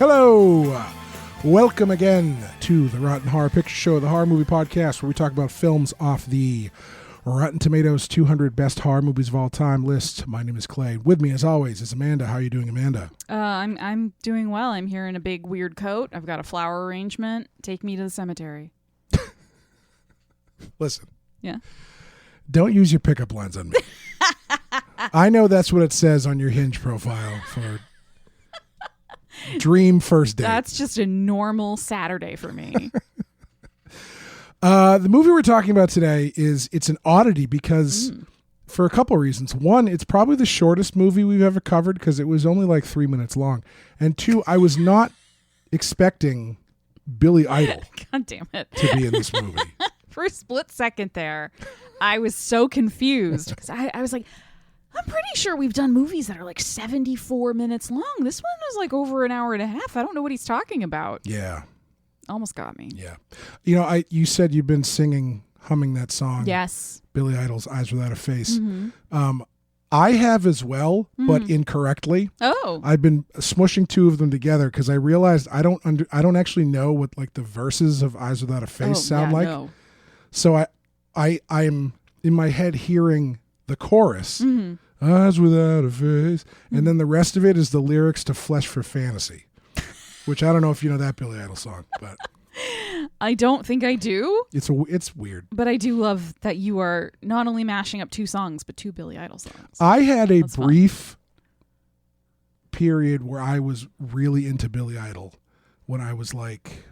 Hello! Welcome again to the Rotten Horror Picture Show, the horror movie podcast, where we talk about films off the Rotten Tomatoes 200 Best Horror Movies of All Time list. My name is Clay. With me, as always, is Amanda. How are you doing, Amanda? I'm doing well. I'm here in a big weird coat. I've got a flower arrangement. Take me to the cemetery. Listen. Yeah. Don't use your pickup lines on me. I know that's what it says on your Hinge profile for dream first date. That's just a normal Saturday for me. The movie we're talking about today it's an oddity because for a couple of reasons. One, it's probably the shortest movie we've ever covered because it was only like 3 minutes long. And two, I was not expecting Billy Idol God damn it. to be in this movie. For a split second there, I was so confused because I was like, I'm pretty sure we've done movies that are like 74 minutes long. This one was like over an hour and a half. I don't know what he's talking about. Yeah. Almost got me. Yeah. You know, you said you've been humming that song. Yes. Billy Idol's Eyes Without a Face. Mm-hmm. I have as well, but incorrectly. Oh. I've been smushing two of them together because I realized I don't actually know what like the verses of Eyes Without a Face sound like. No. So I'm in my head hearing the chorus, Eyes Without a Face, and then the rest of it is the lyrics to Flesh for Fantasy, which I don't know if you know that Billy Idol song, but I don't think I do. It's weird. But I do love that you are not only mashing up two songs, but two Billy Idol songs. I had a brief period where I was really into Billy Idol when I was like,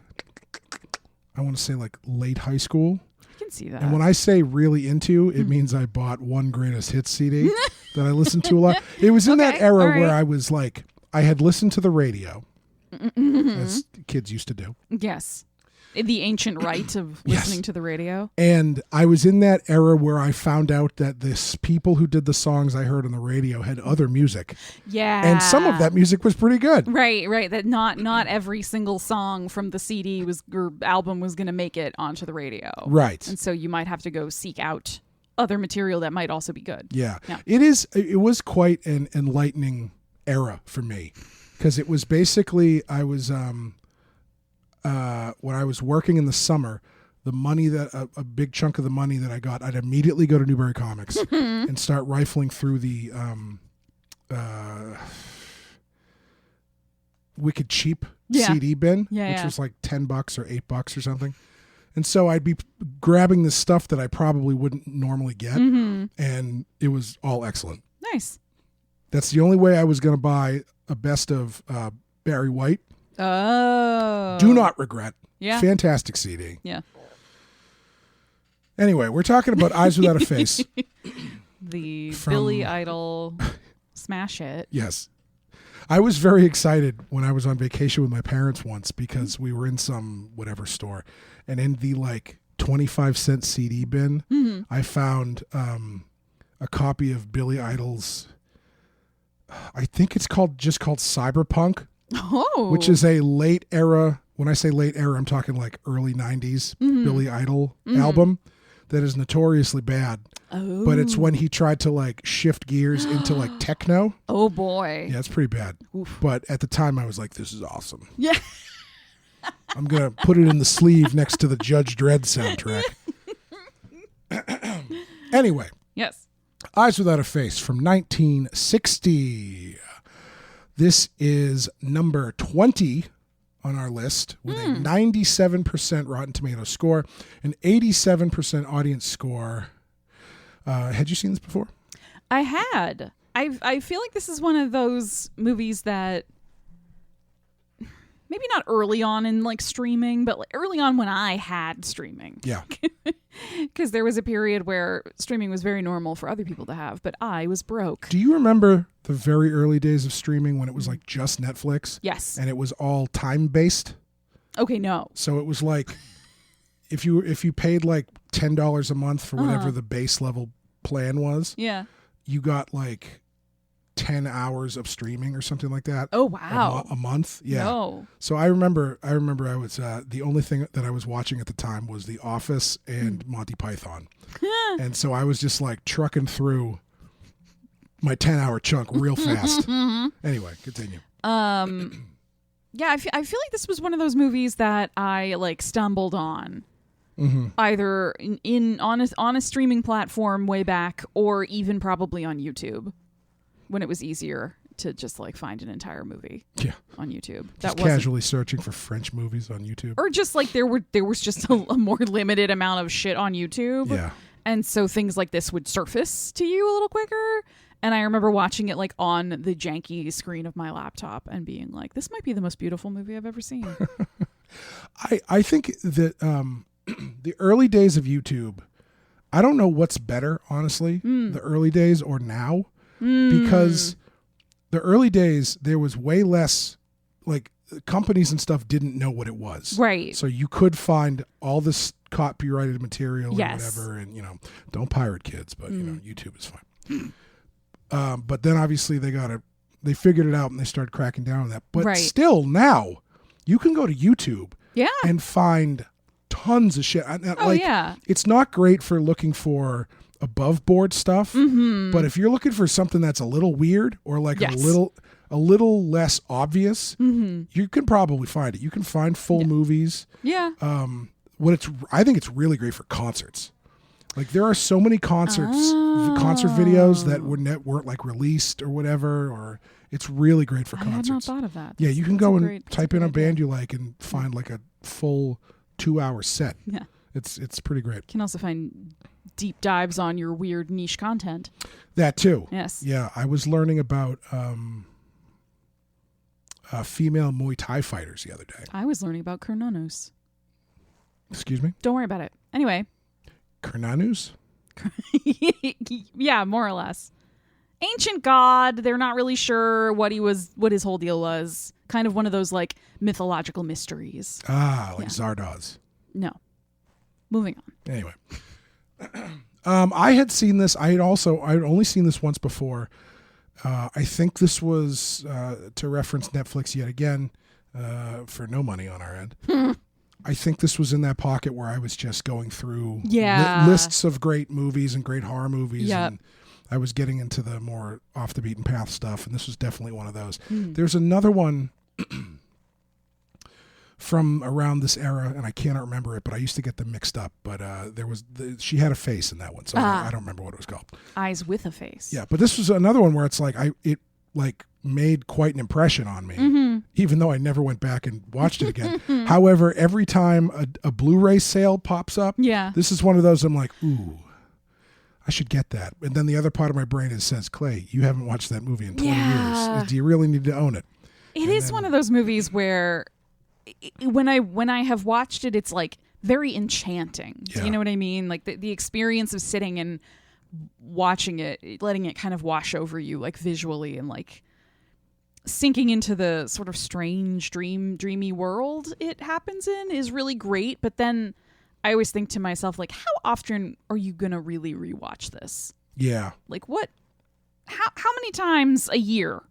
I want to say like late high school. Can see that. And when I say really into, it means I bought one greatest hits CD that I listened to a lot. It was in that era where I was like, I had listened to the radio, as kids used to do. Yes. The ancient rite of listening to the radio. And I was in that era where I found out that this people who did the songs I heard on the radio had other music. Yeah. And some of that music was pretty good. Right. That not every single song from the CD or album was going to make it onto the radio. Right. And so you might have to go seek out other material that might also be good. Yeah. It was quite an enlightening era for me because it was basically when I was working in the summer, the money that a big chunk of the money that I got, I'd immediately go to Newbury Comics and start rifling through the wicked cheap CD bin, which was like $10 or $8 or something. And so I'd be grabbing the stuff that I probably wouldn't normally get, and it was all excellent. Nice. That's the only way I was going to buy a best of Barry White. Oh. Do not regret. Yeah. Fantastic CD. Yeah. Anyway, we're talking about Eyes Without a Face. The Billy Idol smash hit. Yes. I was very excited when I was on vacation with my parents once because we were in some whatever store, and in the like 25-cent CD bin, I found a copy of Billy Idol's, I think it's called Cyberpunk. Oh. Which is a late era. When I say late era, I'm talking like early 90s Billy Idol album that is notoriously bad. Oh. But it's when he tried to like shift gears into like techno. Oh boy. Yeah, it's pretty bad. Oof. But at the time I was like, this is awesome. Yeah. I'm going to put it in the sleeve next to the Judge Dredd soundtrack. Anyway. Yes. Eyes Without a Face from 1960. This is number 20 on our list with a 97% Rotten Tomatoes score, an 87% audience score. Had you seen this before? I had. I feel like this is one of those movies that maybe not early on in like streaming, but like early on when I had streaming. Yeah. Because there was a period where streaming was very normal for other people to have, but I was broke. Do you remember the very early days of streaming when it was like just Netflix? Yes. And it was all time-based? Okay, no. So it was like if you paid like $10 a month for whatever the base level plan was, you got like 10 hours of streaming or something like that. Oh, wow. A month. Yeah. No. So I remember I was the only thing that I was watching at the time was The Office and Monty Python. And so I was just like trucking through my 10-hour chunk real fast. Anyway, continue. Yeah, I feel like this was one of those movies that I like stumbled on. Either on a streaming platform way back, or even probably on YouTube, when it was easier to just like find an entire movie on YouTube. Just casually searching for French movies on YouTube, or just like there was just a more limited amount of shit on YouTube. Yeah, and so things like this would surface to you a little quicker. And I remember watching it like on the janky screen of my laptop and being like, "This might be the most beautiful movie I've ever seen." I think that the early days of YouTube, I don't know what's better, honestly, the early days or now, because the early days there was way less, like companies and stuff didn't know what it was. Right. So you could find all this copyrighted material or Yes. whatever, and don't pirate, kids, but YouTube is fine. But then obviously they figured it out and they started cracking down on that. But still now you can go to YouTube and find tons of shit. It's not great for looking for above board stuff, but if you're looking for something that's a little weird or like a little less obvious, you can probably find it. You can find full movies. Yeah. I think it's really great for concerts. Like there are so many concert videos that weren't like released or whatever, or it's really great for concerts. I had not thought of that. Yeah, you can go and type in a band you like and find like a full 2-hour set. Yeah. It's pretty great. You can also find deep dives on your weird niche content. That too. Yes. Yeah, I was learning about female Muay Thai fighters the other day. I was learning about Kernanus. Excuse me? Don't worry about it. Anyway. Kernanus? Yeah, more or less. Ancient god. They're not really sure what his whole deal was. Kind of one of those like mythological mysteries. Like Zardoz. No. Moving on. Anyway. I had seen this. I had only seen this once before. I think this was to reference Netflix yet again for no money on our end. I think this was in that pocket where I was just going through lists of great movies and great horror movies. And I was getting into the more off the beaten path stuff. And this was definitely one of those. There's another one from around this era, and I cannot remember it, but I used to get them mixed up. But she had a face in that one, so I don't remember what it was called. Eyes with a face. Yeah, but this was another one where it's like it made quite an impression on me, even though I never went back and watched it again. However, every time a Blu-ray sale pops up, this is one of those I'm like, ooh, I should get that. And then the other part of my brain says, Clay, you haven't watched that movie in 20 years. Do you really need to own it? It is one of those movies where when I have watched it, it's like very enchanting. Do you know what I mean? Like the experience of sitting and watching it, letting it kind of wash over you, like visually, and like sinking into the sort of strange dreamy world it happens in is really great. But then I always think to myself, like, how often are you gonna really rewatch this? Yeah. Like how many times a year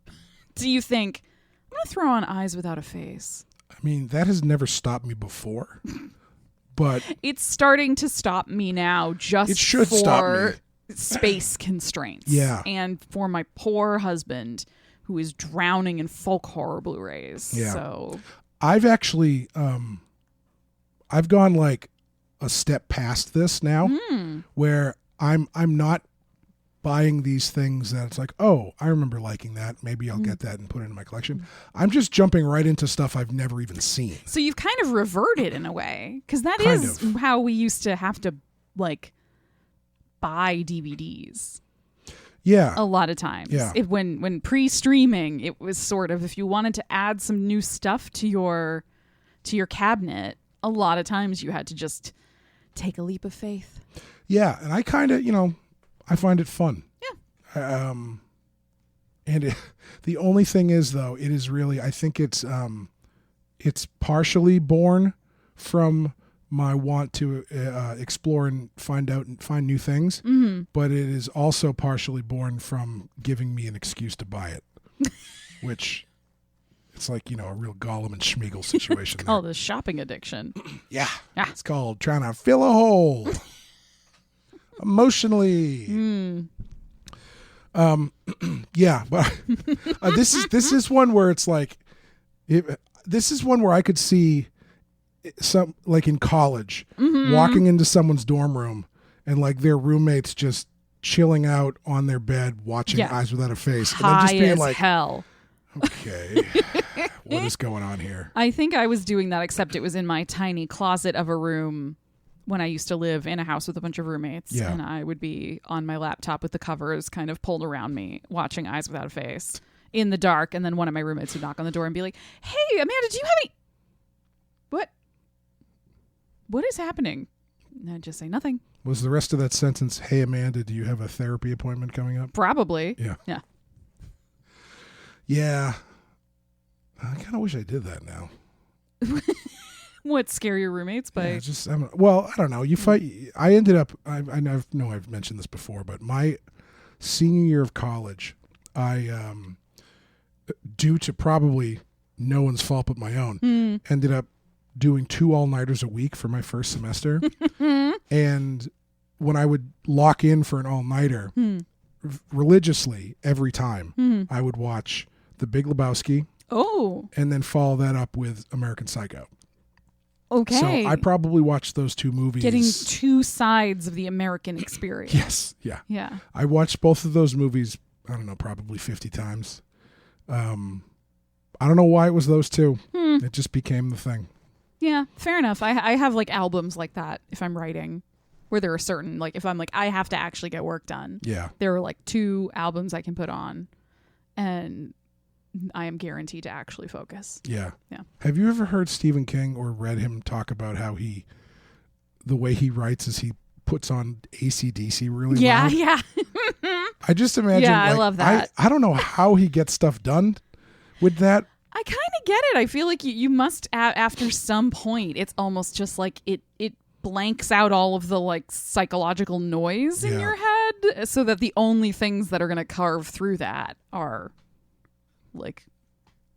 do you think I'm gonna throw on Eyes Without a Face? I mean, that has never stopped me before, but it's starting to stop me now. Just it should stop me. Space constraints. Yeah, and for my poor husband, who is drowning in folk horror Blu-rays. Yeah. So I've actually, I've gone like a step past this now, where I'm not buying these things that it's like, oh, I remember liking that. Maybe I'll get that and put it in my collection. I'm just jumping right into stuff I've never even seen. So you've kind of reverted in a way, because that is how we used to have to like buy DVDs. Yeah. A lot of times. Yeah. When pre-streaming, it was sort of, if you wanted to add some new stuff to your cabinet, a lot of times you had to just take a leap of faith. Yeah, and I kind of, I find it fun. Yeah. And the only thing is, though, it is really, I think it's partially born from my want to explore and find new things, but it is also partially born from giving me an excuse to buy it, which it's like, a real Gollum and Schmeagol situation. It's called a shopping addiction. Yeah. It's called trying to fill a hole. Emotionally. Yeah, but this is one where it's like this is one where I could see some, like in college, walking into someone's dorm room and like their roommates just chilling out on their bed watching Eyes Without a Face. High and then just being as like, hell. Okay, what is going on here? I think I was doing that, except it was in my tiny closet of a room when I used to live in a house with a bunch of roommates. Yeah. And I would be on my laptop with the covers kind of pulled around me, watching Eyes Without a Face in the dark. And then one of my roommates would knock on the door and be like, "Hey, Amanda, do you have any... What is happening?" And I'd just say nothing. Was the rest of that sentence, "Hey, Amanda, do you have a therapy appointment coming up?" Probably. Yeah. Yeah. Yeah. I kind of wish I did that now. What, scare your roommates by... Yeah, I don't know. You fight. I ended up, I know I've mentioned this before, but my senior year of college, I, due to probably no one's fault but my own, ended up doing 2 all-nighters a week for my first semester. And when I would lock in for an all-nighter, religiously every time, I would watch The Big Lebowski. Oh. And then follow that up with American Psycho. Okay. So I probably watched those 2 movies. Getting 2 sides of the American experience. Yes. Yeah. Yeah. I watched both of those movies, I don't know, probably 50 times. I don't know why it was those 2. It just became the thing. Yeah, fair enough. I have like albums like that if I'm writing, where there are certain, like if I'm like, I have to actually get work done. Yeah. There are like 2 albums I can put on and I am guaranteed to actually focus. Yeah. Yeah. Have you ever heard Stephen King or read him talk about how the way he writes is he puts on AC/DC really loud? Yeah. I just imagine. Yeah, I love that. I don't know how he gets stuff done with that. I kind of get it. I feel like you must, after some point, it's almost just like it blanks out all of the like psychological noise in your head, so that the only things that are going to carve through that are like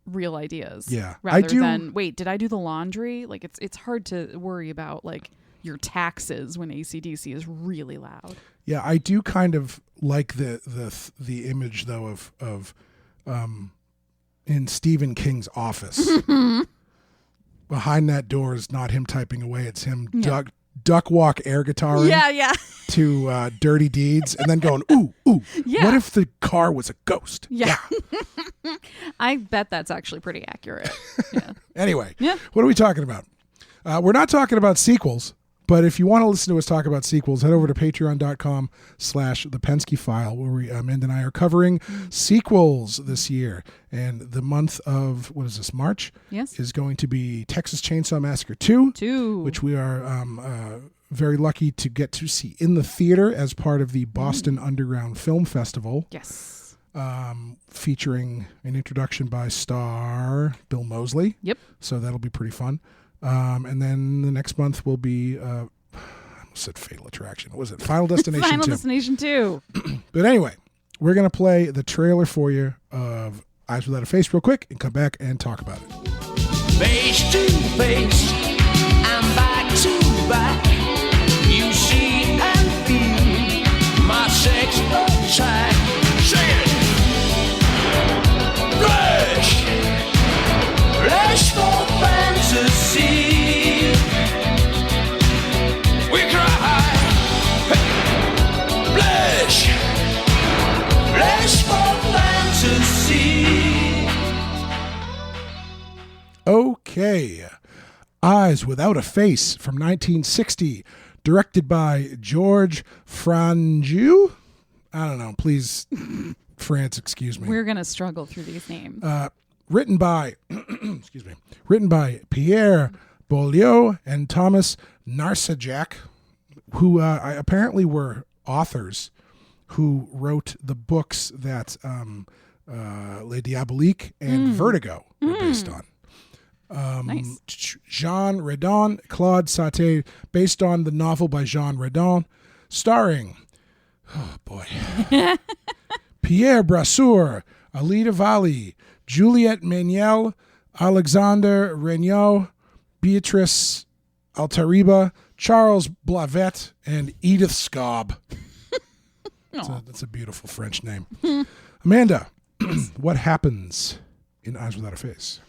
real ideas. Yeah. Rather than, wait, did I do the laundry? Like it's hard to worry about like your taxes when AC/DC is really loud. Yeah, I do kind of like the image though of in Stephen King's office. Behind that door is not him typing away, it's him duck walk air guitaring to Dirty Deeds and then going, ooh, what if the car was a ghost? Yeah. I bet that's actually pretty accurate. Yeah. Anyway, what are we talking about? We're not talking about sequels, but if you want to listen to us talk about sequels, head over to patreon.com/The Penske File, where Amanda and I are covering sequels this year. And the month of, what is this, March? Yes. Is going to be Texas Chainsaw Massacre 2, which we are very lucky to get to see in the theater as part of the Boston Underground Film Festival. Yes. Featuring an introduction by star Bill Moseley. Yep. So that'll be pretty fun. And then the next month will be, I almost said Fatal Attraction. What was it? Final Destination 2. Final Destination 2. But anyway, we're going to play the trailer for you of Eyes Without a Face real quick and come back and talk about it. Face to face, I'm back to back. You see and feel my sex attack. Say it! Flesh! Flesh for fantasy. We cry. Flesh! Flesh for fantasy. Okay. Eyes Without a Face from 1960, directed by Georges Franju. I don't know. Please, France, excuse me. We're going to struggle through these names. Written by, written by Pierre Beaulieu and Thomas Narsajak, who apparently were authors who wrote the books that Les Diaboliques and Vertigo were based on. Nice. Jean Redon, Claude Sauté, based on the novel by Jean Redon, starring, oh boy, Pierre Brasseur, Alida Valli, Juliette Méniel, Alexander Regnault, Beatrice Altariba, Charles Blavet, and Edith Scobb. That's a beautiful French name. Amanda, what happens in Eyes Without a Face?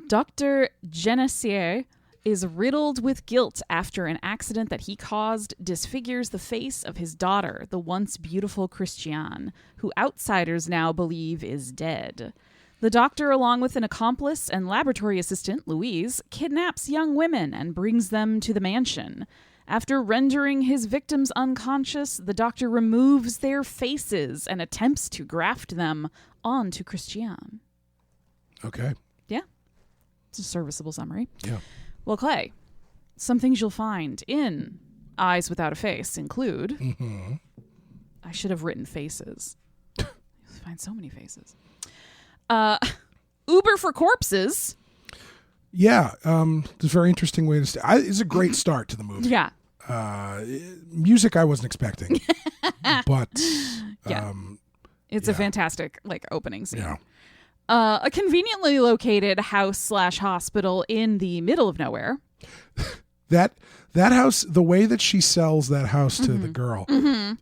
Dr. Genessier is riddled with guilt after an accident that he caused disfigures the face of his daughter, the once beautiful Christiane, who outsiders now believe is dead. The doctor, along with an accomplice and laboratory assistant, Louise, kidnaps young women and brings them to the mansion. After rendering his victims unconscious, the doctor removes their faces and attempts to graft them onto Christiane. Okay. Yeah. It's a serviceable summary. Yeah. Well, Clay, some things you'll find in Eyes Without a Face include... I should have written faces. You'll find so many faces. Uber for corpses. Yeah, it's a very interesting way to it's a great start to the movie. Yeah. Music I wasn't expecting, but it's a fantastic opening scene. Yeah. A conveniently located house/hospital in the middle of nowhere. That house, the way that she sells that house to the girl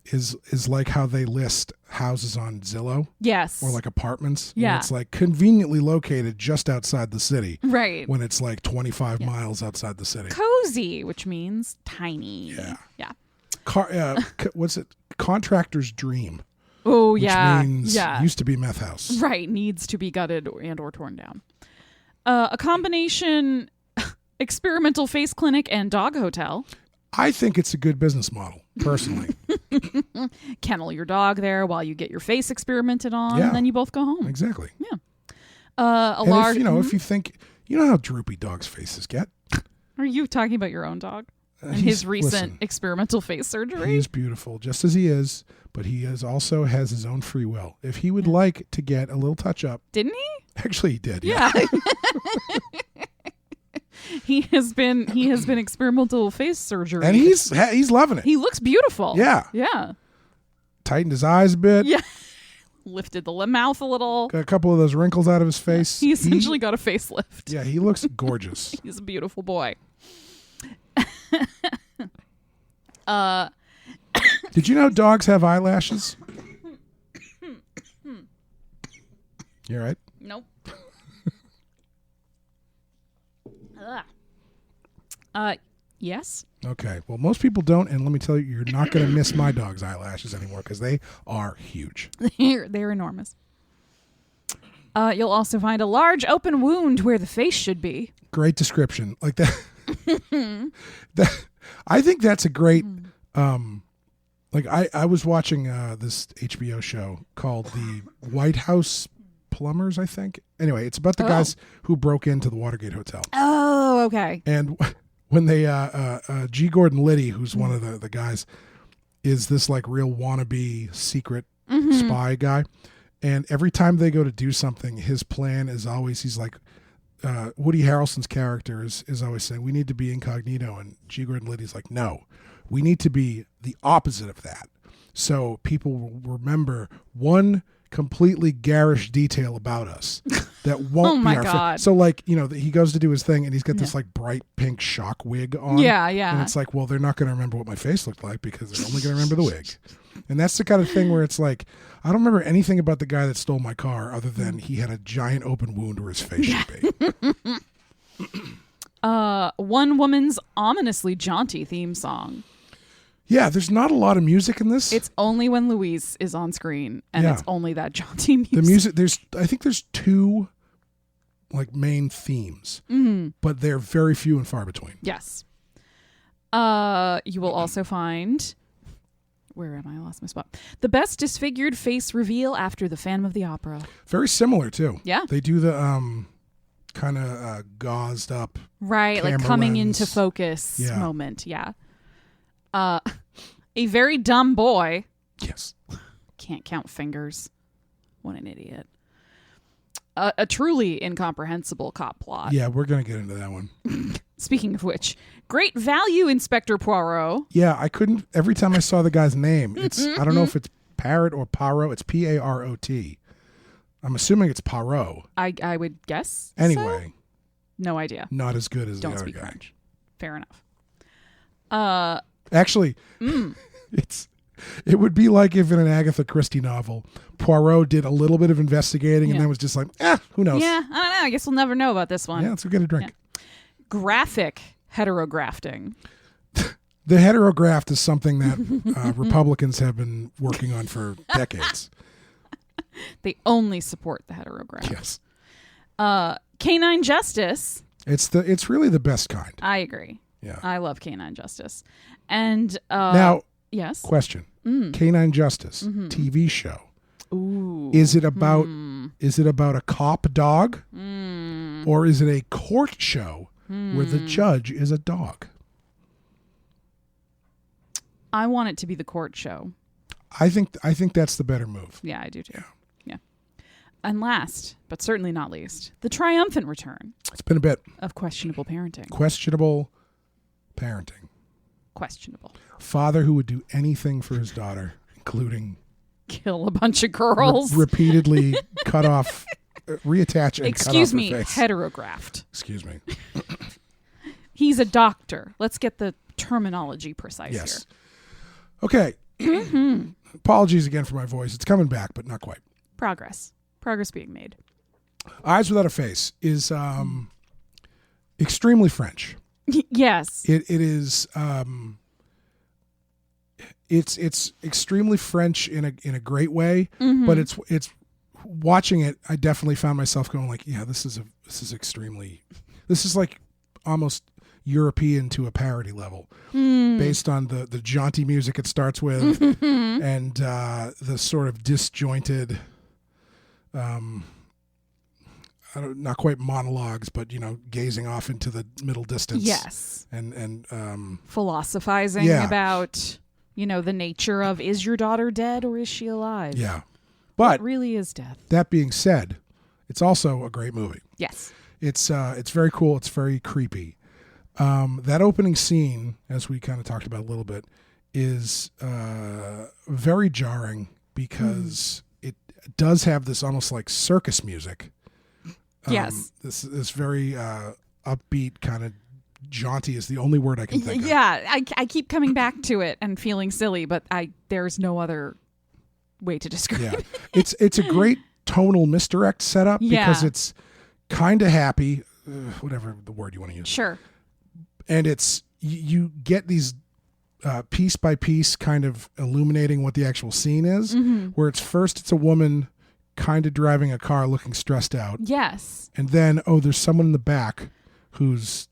is like how they list houses on Zillow. Yes. Or apartments. Yeah. It's conveniently located just outside the city. Right. When it's 25 miles outside the city. Cozy, which means tiny. Yeah. Yeah. What's it? Contractor's dream. Oh, which means used to be meth house. Right. Needs to be gutted and or torn down. A combination experimental face clinic and dog hotel. I think it's a good business model, personally. Kennel your dog there while you get your face experimented on, and then you both go home. Exactly. Yeah. Large... If you think... You know how droopy dogs' faces get? Are you talking about your own dog? And his recent experimental face surgery? He is beautiful, just as he is, but he also has his own free will. If he would like to get a little touch-up... Didn't he? Actually, he did, yeah. He has been experimental face surgery, and he's loving it. He looks beautiful. Yeah. Tightened his eyes a bit. Yeah. Lifted the mouth a little. Got a couple of those wrinkles out of his face. He essentially got a facelift. Yeah, he looks gorgeous. He's a beautiful boy. Did you know dogs have eyelashes? You all right? Nope. Yes. Okay. Well, most people don't, and let me tell you, you're not going to miss my dog's eyelashes anymore because they are huge. They're enormous. You'll also find a large open wound where the face should be. Great description. Like that. I think that's a great. I was watching this HBO show called The White House Plumbers, I think. Anyway, it's about the guys who broke into the Watergate Hotel. Oh, okay. And when they G. Gordon Liddy, who's one of the guys, is this real wannabe secret spy guy, and every time they go to do something, his plan is always he's like Woody Harrelson's character is always saying we need to be incognito, and G. Gordon Liddy's like, no, we need to be the opposite of that, so people will remember one completely garish detail about us that won't be our God. So he goes to do his thing and he's got this bright pink shock wig on. Yeah. And it's well, they're not going to remember what my face looked like because they're only going to remember the wig. And that's the kind of thing where it's I don't remember anything about the guy that stole my car other than he had a giant open wound where his face should be. One woman's ominously jaunty theme song. Yeah, there's not a lot of music in this. It's only when Louise is on screen, and it's only that jaunty music. The music, I think there's two main themes, but they're very few and far between. Yes. You will also find, where am I? I lost my spot. The best disfigured face reveal after the Phantom of the Opera. Very similar too. Yeah. They do the kind of gauzed up, right, coming into focus moment. Yeah. A very dumb boy. Yes. Can't count fingers. What an idiot. A truly incomprehensible cop plot. Yeah, we're going to get into that one. Speaking of which, great value, Inspector Poirot. Yeah, I couldn't, every time I saw the guy's name, it's, I don't know if it's Parrot or Poirot. It's Parot. I'm assuming it's Poirot. I would guess. Anyway. So? No idea. Not as good as Don't the other speak guy. French. Fair enough. Actually, it's It would be like if in an Agatha Christie novel, Poirot did a little bit of investigating and then was just like, who knows? Yeah, I don't know. I guess we'll never know about this one. Yeah, let's go get a drink. Yeah. Graphic heterografting. The heterograft is something that Republicans have been working on for decades. They only support the heterograft. Yes. Canine Justice. It's really the best kind. I agree. Yeah. I love Canine Justice. And now, yes. Question. Canine Justice TV show. Ooh. Is it about a cop dog? Or is it a court show where the judge is a dog? I want it to be the court show. I think that's the better move. Yeah, I do too. Yeah. And last, but certainly not least, the triumphant return. It's been a bit of questionable parenting. Questionable parenting. Questionable. Father who would do anything for his daughter, including kill a bunch of girls, repeatedly cut off, reattach and excuse cut off me, her face. heterographed. Excuse me. He's a doctor. Let's get the terminology precise here. Okay. Apologies again for my voice. It's coming back, but not quite. Progress being made. Eyes Without a Face is extremely French. Yes. It is. It's extremely French in a great way, but it's watching it. I definitely found myself going like, yeah, this is like almost European to a parody level, based on the jaunty music it starts with, and the sort of disjointed, not quite monologues, but gazing off into the middle distance. Yes, and philosophizing about the nature of, is your daughter dead or is she alive? Yeah, but what really is death? That being said, it's also a great movie. Yes, it's very cool. It's very creepy. That opening scene, as we kind of talked about a little bit, is very jarring because it does have this almost like circus music. Yes. This very upbeat, kind of jaunty is the only word I can think of. Yeah, I keep coming back to it and feeling silly, but there's no other way to describe it. It's a great tonal misdirect setup because it's kind of happy, whatever the word you want to use. Sure. And it's you get these piece by piece kind of illuminating what the actual scene is, where it's a woman kind of driving a car looking stressed out. Yes. And then, there's someone in the back who's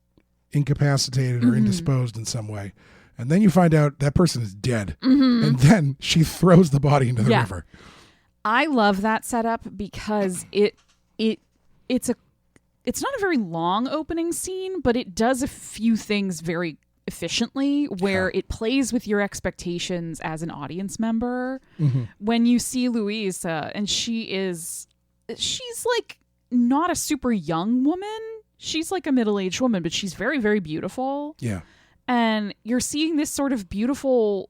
incapacitated or indisposed in some way. And then you find out that person is dead. And then she throws the body into the river. I love that setup because it's not a very long opening scene, but it does a few things very efficiently where it plays with your expectations as an audience member. When you see Louisa, and she's like not a super young woman. She's like a middle-aged woman, but she's very, very beautiful. Yeah. And you're seeing this sort of beautiful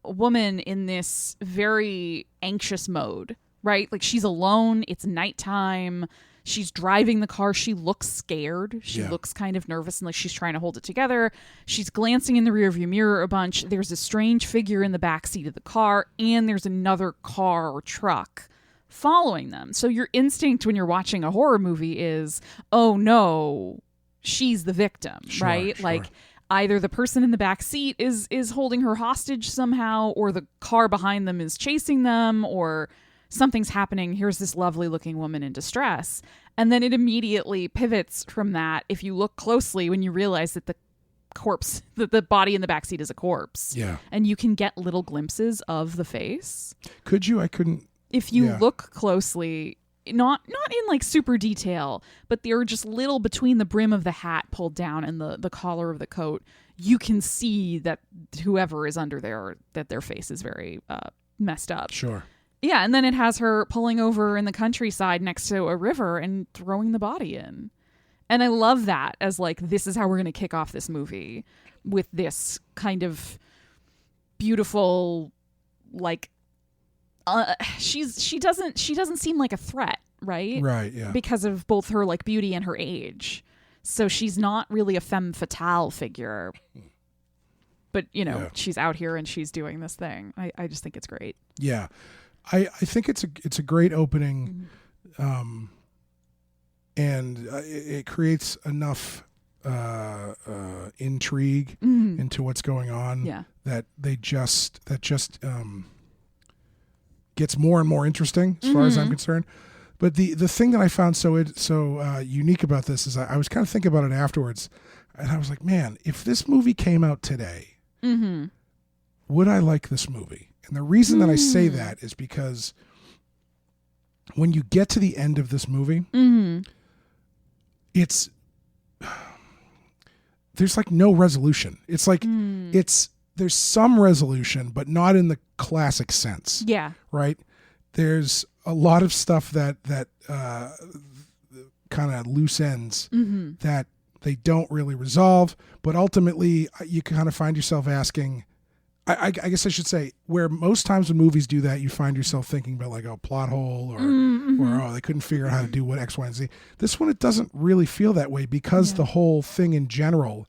woman in this very anxious mode, right? Like she's alone. It's nighttime. She's driving the car. She looks scared. She looks kind of nervous and like she's trying to hold it together. She's glancing in the rearview mirror a bunch. There's a strange figure in the backseat of the car, and there's another car or truck following them. So your instinct when you're watching a horror movie is, oh no, she's the victim, right? Sure. Like either the person in the back seat is holding her hostage somehow, or the car behind them is chasing them, or something's happening. Here's this lovely looking woman in distress. And then it immediately pivots from that. If you look closely, when you realize that the corpse, that the body in the backseat is a corpse. Yeah. And you can get little glimpses of the face. Could you? I couldn't. If you look closely, not in like super detail, but they're just little between the brim of the hat pulled down and the collar of the coat, you can see that whoever is under there, that their face is very messed up. Sure. Yeah, and then it has her pulling over in the countryside next to a river and throwing the body in. And I love that as like, this is how we're going to kick off this movie, with this kind of beautiful, like, she doesn't seem like a threat, right? Right, yeah. Because of both her like beauty and her age. So she's not really a femme fatale figure. but she's out here and she's doing this thing. I just think it's great. Yeah. I think it's a great opening. And it creates enough intrigue into what's going on that gets more and more interesting as far as I'm concerned. But the thing that I found so unique about this is I was kind of thinking about it afterwards, and I was like, man, if this movie came out today, would I like this movie? And the reason that I say that is because when you get to the end of this movie, there's like no resolution. It's like there's some resolution, but not in the classic sense. Yeah. Right? There's a lot of stuff that kind of loose ends that they don't really resolve, but ultimately you kind of find yourself asking, I guess I should say, where most times when movies do that, you find yourself thinking about like a plot hole or they couldn't figure out how to do what X, Y, and Z. This one, it doesn't really feel that way because the whole thing in general,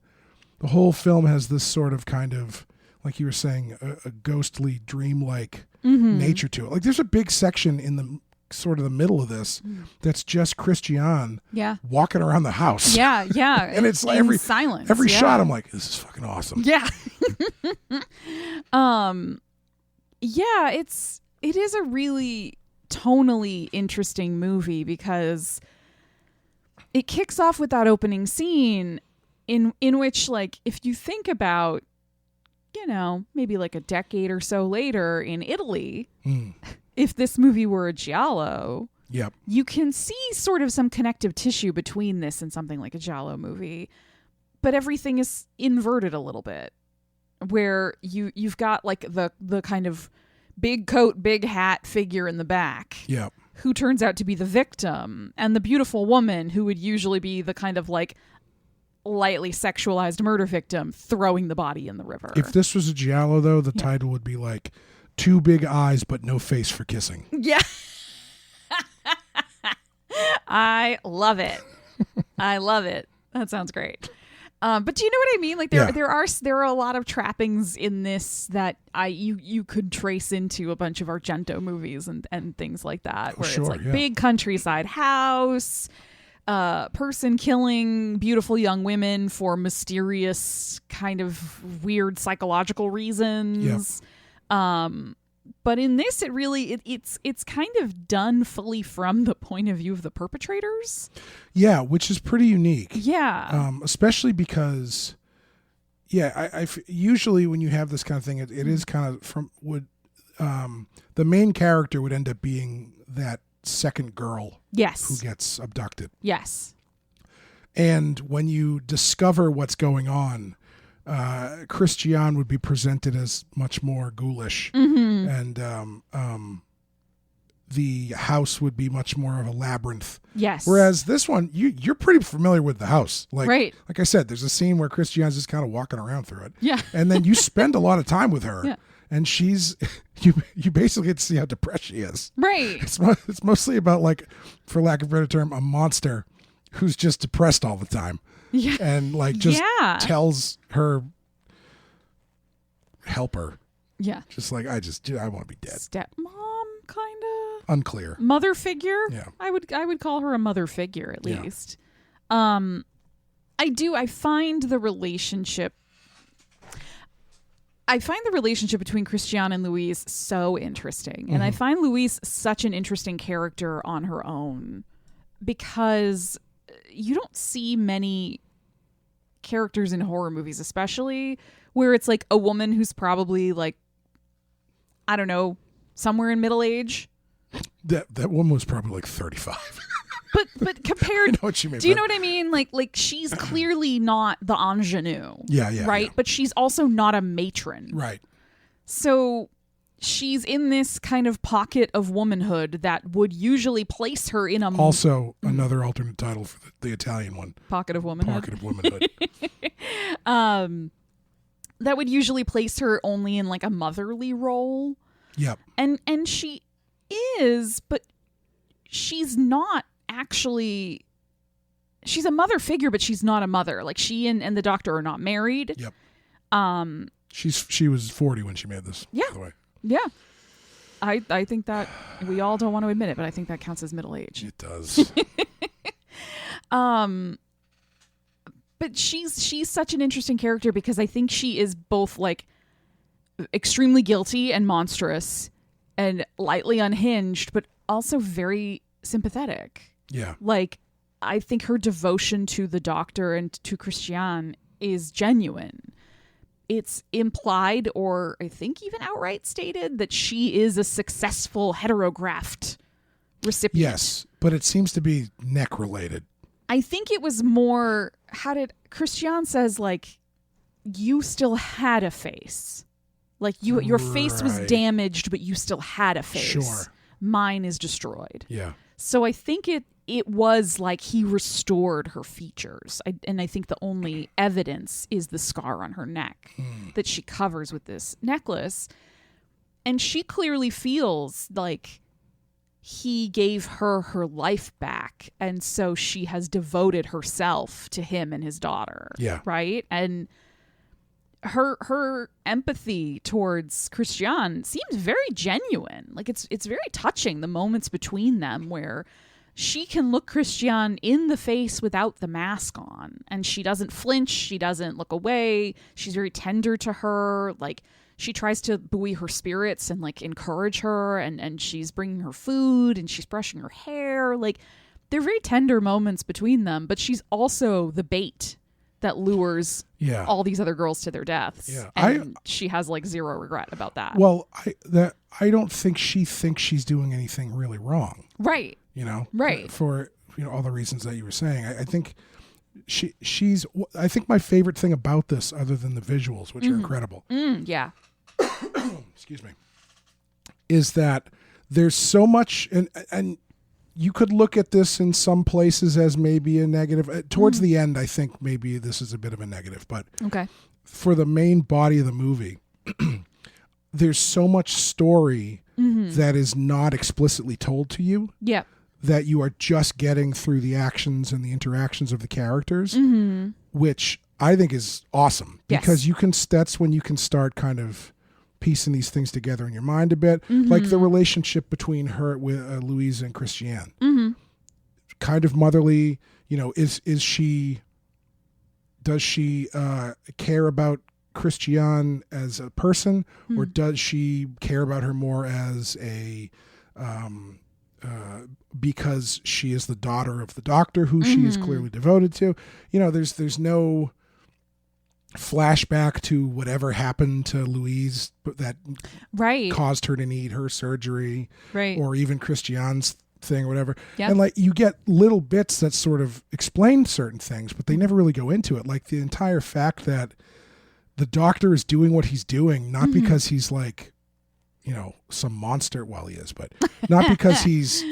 the whole film has this sort of kind of, like you were saying, a ghostly, dreamlike nature to it. Like there's a big section in the sort of the middle of this that's just Christiane walking around the house. Yeah. And it's like every silence. Every shot I'm like, this is fucking awesome. Yeah. It is a really tonally interesting movie because it kicks off with that opening scene in which, like, if you think about, maybe like a decade or so later in Italy, if this movie were a giallo, you can see sort of some connective tissue between this and something like a giallo movie, but everything is inverted a little bit, where you've got like the kind of big coat, big hat figure in the back, who turns out to be the victim, and the beautiful woman who would usually be the kind of like lightly sexualized murder victim throwing the body in the river. If this was a giallo, though, the title would be like "Two Big Eyes but No Face for Kissing." Yeah. I love it. That sounds great. But do you know what I mean? Like there are a lot of trappings in this that you could trace into a bunch of Argento movies and things like that, where it's like big countryside house, person killing beautiful young women for mysterious kind of weird psychological reasons. But in this, it's kind of done fully from the point of view of the perpetrators. Yeah, which is pretty unique. Yeah. Especially because, I usually when you have this kind of thing, it is kind of the main character would end up being that second girl who gets abducted. Yes. And when you discover what's going on, Christiane would be presented as much more ghoulish, and the house would be much more of a labyrinth. Yes. Whereas this one, you're pretty familiar with the house. Like I said, there's a scene where Christiane's just kind of walking around through it. Yeah. And then you spend a lot of time with her. Yeah. And she's you basically get to see how depressed she is. Right. It's mostly about, like, for lack of a better term, a monster who's just depressed all the time. Yeah. And like just tells her helper. Yeah. Just like I want to be dead. Stepmom kind of? Unclear. Mother figure? Yeah. I would call her a mother figure at least. I find the relationship between Christiane and Louise so interesting. And I find Louise such an interesting character on her own because you don't see many characters in horror movies, especially where it's like a woman who's probably like, I don't know, somewhere in middle age. That woman was probably like 35. But compared, I know what you mean, do you know what I mean? Like she's clearly not the ingenue. Yeah. Right? Yeah. But she's also not a matron. Right. So she's in this kind of pocket of womanhood that would usually place her in a... Also, another alternate title for the Italian one. Pocket of womanhood. Pocket of womanhood. That would usually place her only in like a motherly role. Yep. And she is, but she's not actually... She's a mother figure, but she's not a mother. Like she and the doctor are not married. Yep. She was 40 when she made this. Yeah. By the way. Yeah. I think that we all don't want to admit it, but I think that counts as middle age. It does. But she's such an interesting character because I think she is both like extremely guilty and monstrous and lightly unhinged, but also very sympathetic. Yeah. Like, I think her devotion to the doctor and to Christian is genuine. It's implied, or I think even outright stated, that she is a successful heterographed recipient. Yes, but it seems to be neck related. I think it was more, Christian says, like, you still had a face. Like, your face was damaged, but you still had a face. Sure. Mine is destroyed. Yeah. So I think it was like he restored her features. And I think the only evidence is the scar on her neck that she covers with this necklace. And she clearly feels like he gave her life back. And so she has devoted herself to him and his daughter. Yeah. Right? And her empathy towards Christian seems very genuine. Like it's very touching, the moments between them where she can look Christian in the face without the mask on, and she doesn't flinch, she doesn't look away. She's very tender to her. Like, she tries to buoy her spirits and like encourage her, and she's bringing her food and she's brushing her hair. Like, they're very tender moments between them, but she's also the bait that lures all these other girls to their deaths. Yeah. And she has like zero regret about that. Well, I don't think she thinks she's doing anything really wrong. Right. You know? Right. For all the reasons that you were saying. I think she's I think my favorite thing about this, other than the visuals, which are incredible. Yeah. Excuse me. Is that there's so much, and you could look at this in some places as maybe a negative. Towards the end, I think maybe this is a bit of a negative. But okay, for the main body of the movie, there's so much story that is not explicitly told to you. Yeah. That you are just getting through the actions and the interactions of the characters, which I think is awesome. Because that's when you can start kind of piecing these things together in your mind a bit, like the relationship between her with Louise and Christiane. Kind of motherly, does she care about Christiane as a person, or does she care about her more as a because she is the daughter of the doctor who she is clearly devoted to? There's no flashback to whatever happened to Louise that caused her to need her surgery, or even Christiane's thing or whatever. And like, you get little bits that sort of explain certain things, but they never really go into it. Like the entire fact that the doctor is doing what he's doing, not because he's like, some monster. Well, he is, but not because he's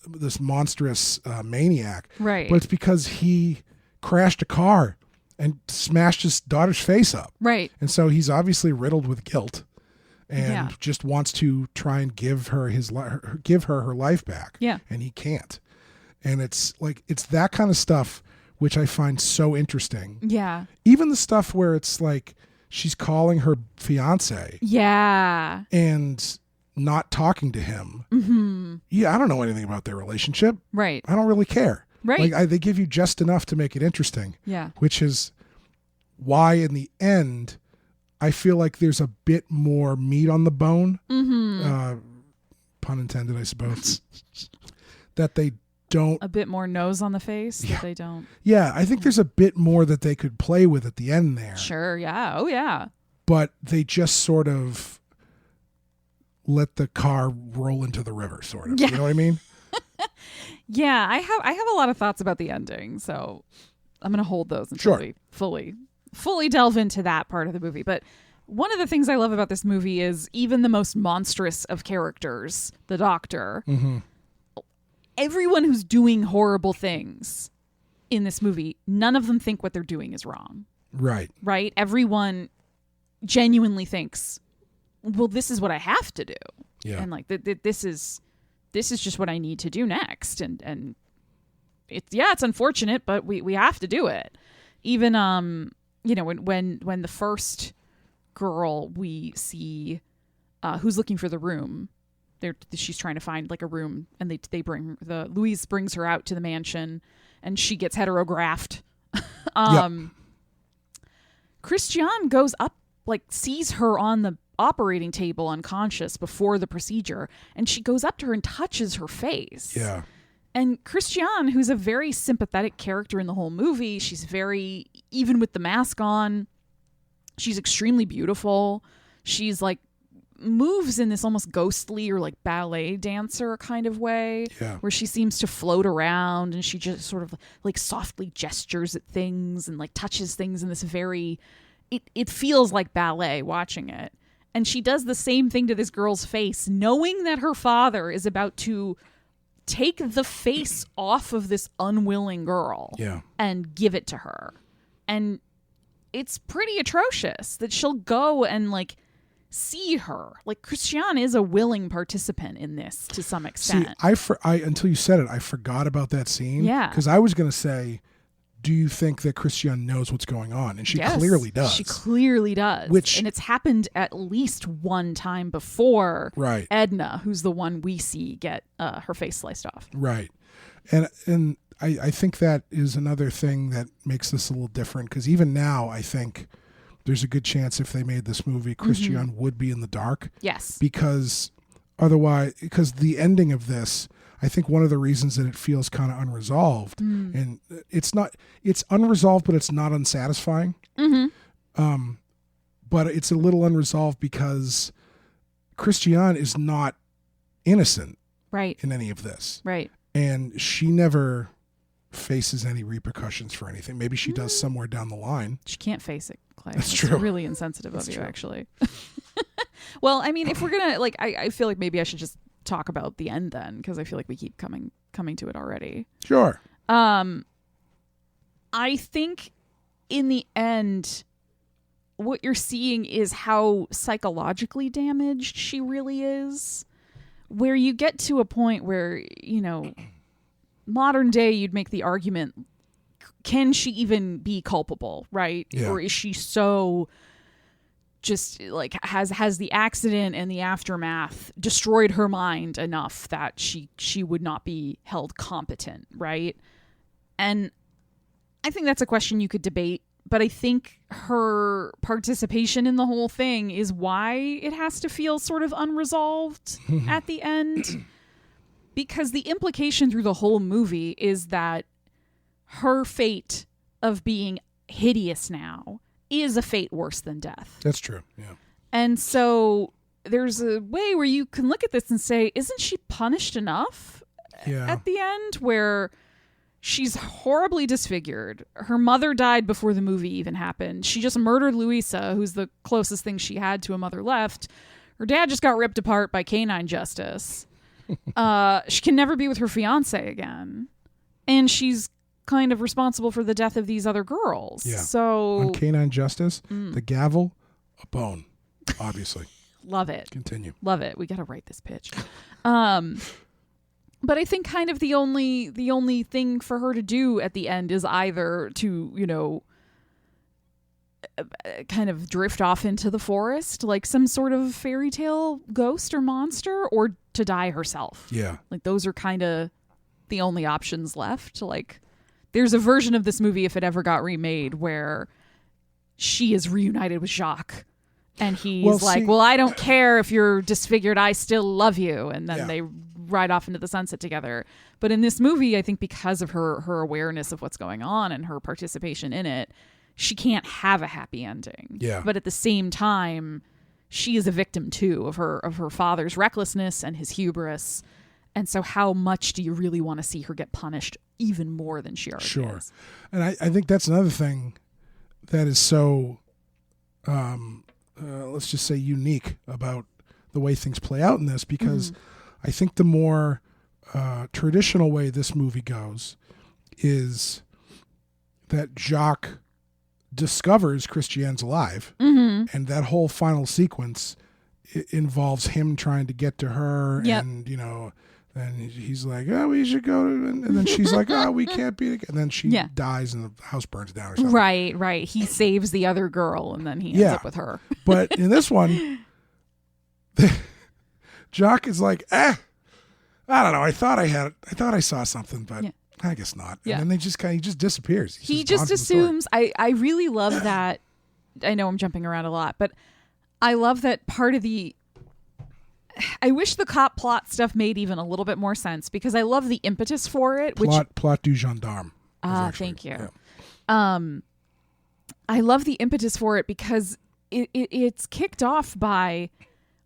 this monstrous maniac, right? But it's because he crashed a car and smashed his daughter's face up, right? And so he's obviously riddled with guilt and just wants to try and give her her life back. Yeah, and he can't. And it's that kind of stuff which I find so interesting. Yeah, even the stuff where it's like she's calling her fiance. Yeah. And not talking to him. Yeah, I don't know anything about their relationship. Right. I don't really care. Right. Like they give you just enough to make it interesting. Yeah. Which is why in the end, I feel like there's a bit more meat on the bone. Pun intended, I suppose. That they don't. A bit more nose on the face that they don't. Yeah, I think there's a bit more that they could play with at the end there. Sure, yeah. Oh, yeah. But they just sort of let the car roll into the river, sort of. Yeah. You know what I mean? Yeah, I have a lot of thoughts about the ending, so I'm going to hold those until we fully delve into that part of the movie. But one of the things I love about this movie is even the most monstrous of characters, the doctor, everyone who's doing horrible things in this movie, none of them think what they're doing is wrong. Right. Right? Everyone genuinely thinks, well, this is what I have to do. Yeah. And like this is just what I need to do next. And it's unfortunate, but we have to do it. Even when the first girl we see who's looking for the room. She's trying to find like a room, and they bring Louise brings her out to the mansion, and she gets heterographed. Christian goes up, like sees her on the operating table unconscious before the procedure, and she goes up to her and touches her face. Yeah. And Christian, who's a very sympathetic character in the whole movie, she's very, even with the mask on, she's extremely beautiful. She's like moves in this almost ghostly or like ballet dancer kind of way, where she seems to float around, and she just sort of like softly gestures at things and like touches things in this very, it feels like ballet watching it. And she does the same thing to this girl's face, knowing that her father is about to take the face off of this unwilling girl and give it to her. And it's pretty atrocious that she'll go and like see her. Like, Christian is a willing participant in this to some extent. See, I until you said it, I forgot about that scene. Yeah. Because I was going to say, do you think that Christian knows what's going on? And she clearly does. She clearly does. And it's happened at least one time before. Right. Edna, who's the one we see get her face sliced off. Right. And I think that is another thing that makes this a little different, because even now I think there's a good chance if they made this movie, Christian would be in the dark. Yes. Because the ending of this, I think one of the reasons that it feels kind of unresolved, and it's unresolved, but it's not unsatisfying. But it's a little unresolved because Christian is not innocent in any of this. Right. And she never faces any repercussions for anything. Maybe she does somewhere down the line. She can't face it, Clay. That's true. Really insensitive of you, actually. Well, I mean, if we're gonna like, I feel like maybe I should just talk about the end then, because I feel like we keep coming to it already. Sure. I think in the end, what you're seeing is how psychologically damaged she really is, where you get to a point where, you know, modern day, you'd make the argument, can she even be culpable, right? Yeah. Or is she so just like has the accident and the aftermath destroyed her mind enough that she would not be held competent, right? And I think that's a question you could debate, but I think her participation in the whole thing is why it has to feel sort of unresolved at the end. Because the implication through the whole movie is that her fate of being hideous now is a fate worse than death. That's true, yeah. And so there's a way where you can look at this and say, isn't she punished enough at the end, where she's horribly disfigured? Her mother died before the movie even happened. She just murdered Louisa, who's the closest thing she had to a mother left. Her dad just got ripped apart by canine justice. She can never be with her fiance again. And she's kind of responsible for the death of these other girls. Yeah. So on canine justice, the gavel, a bone, obviously. Love it. Continue. Love it. We got to write this pitch. But I think kind of the only thing for her to do at the end is either to, you know, kind of drift off into the forest like some sort of fairy tale ghost or monster, or to die herself. Yeah. Like, those are kind of the only options left. Like, there's a version of this movie, if it ever got remade, where she is reunited with Jacques. And he's well, I don't care if you're disfigured, I still love you. And then they ride off into the sunset together. But in this movie, I think because of her awareness of what's going on and her participation in it, she can't have a happy ending. Yeah. But at the same time, she is a victim too of her father's recklessness and his hubris. And so how much do you really want to see her get punished even more than she already is? And I think that's another thing that is so, let's just say, unique about the way things play out in this, because I think the more traditional way this movie goes is that Jacques discovers Christian's alive, and that whole final sequence involves him trying to get to her, and, you know, And he's like, oh, we should go. And then she's like, oh, we can't be together. And then she dies and the house burns down or something. Right. He saves the other girl and then he ends up with her. But in this one, Jock is like, I don't know. I thought I saw something, but I guess not. And then he just disappears. He just assumes. I really love that. I know I'm jumping around a lot, but I love that part of the... I wish the cop plot stuff made even a little bit more sense because I love the impetus for it. Plot du gendarme. Thank you. Yeah. I love the impetus for it because it's kicked off by,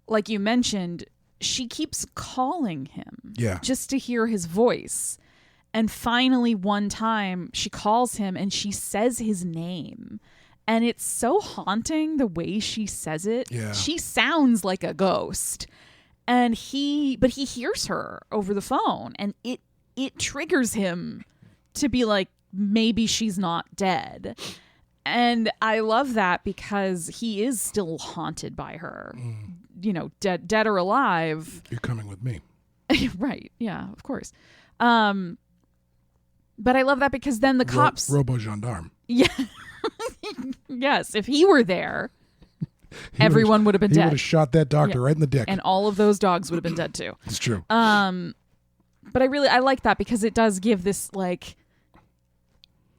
like you mentioned, she keeps calling him just to hear his voice. And finally, one time, she calls him and she says his name. And it's so haunting the way she says it. Yeah. She sounds like a ghost. And he hears her over the phone, and it triggers him to be like, maybe she's not dead. And I love that because he is still haunted by her, dead or alive. You're coming with me. Right. Yeah, of course. But I love that because then the cops... Robo gendarme. Yeah. Yes, if he were there... Everyone would have been dead. He would have shot that doctor right in the dick. And all of those dogs would have been dead too. It's true. But I like that because it does give this like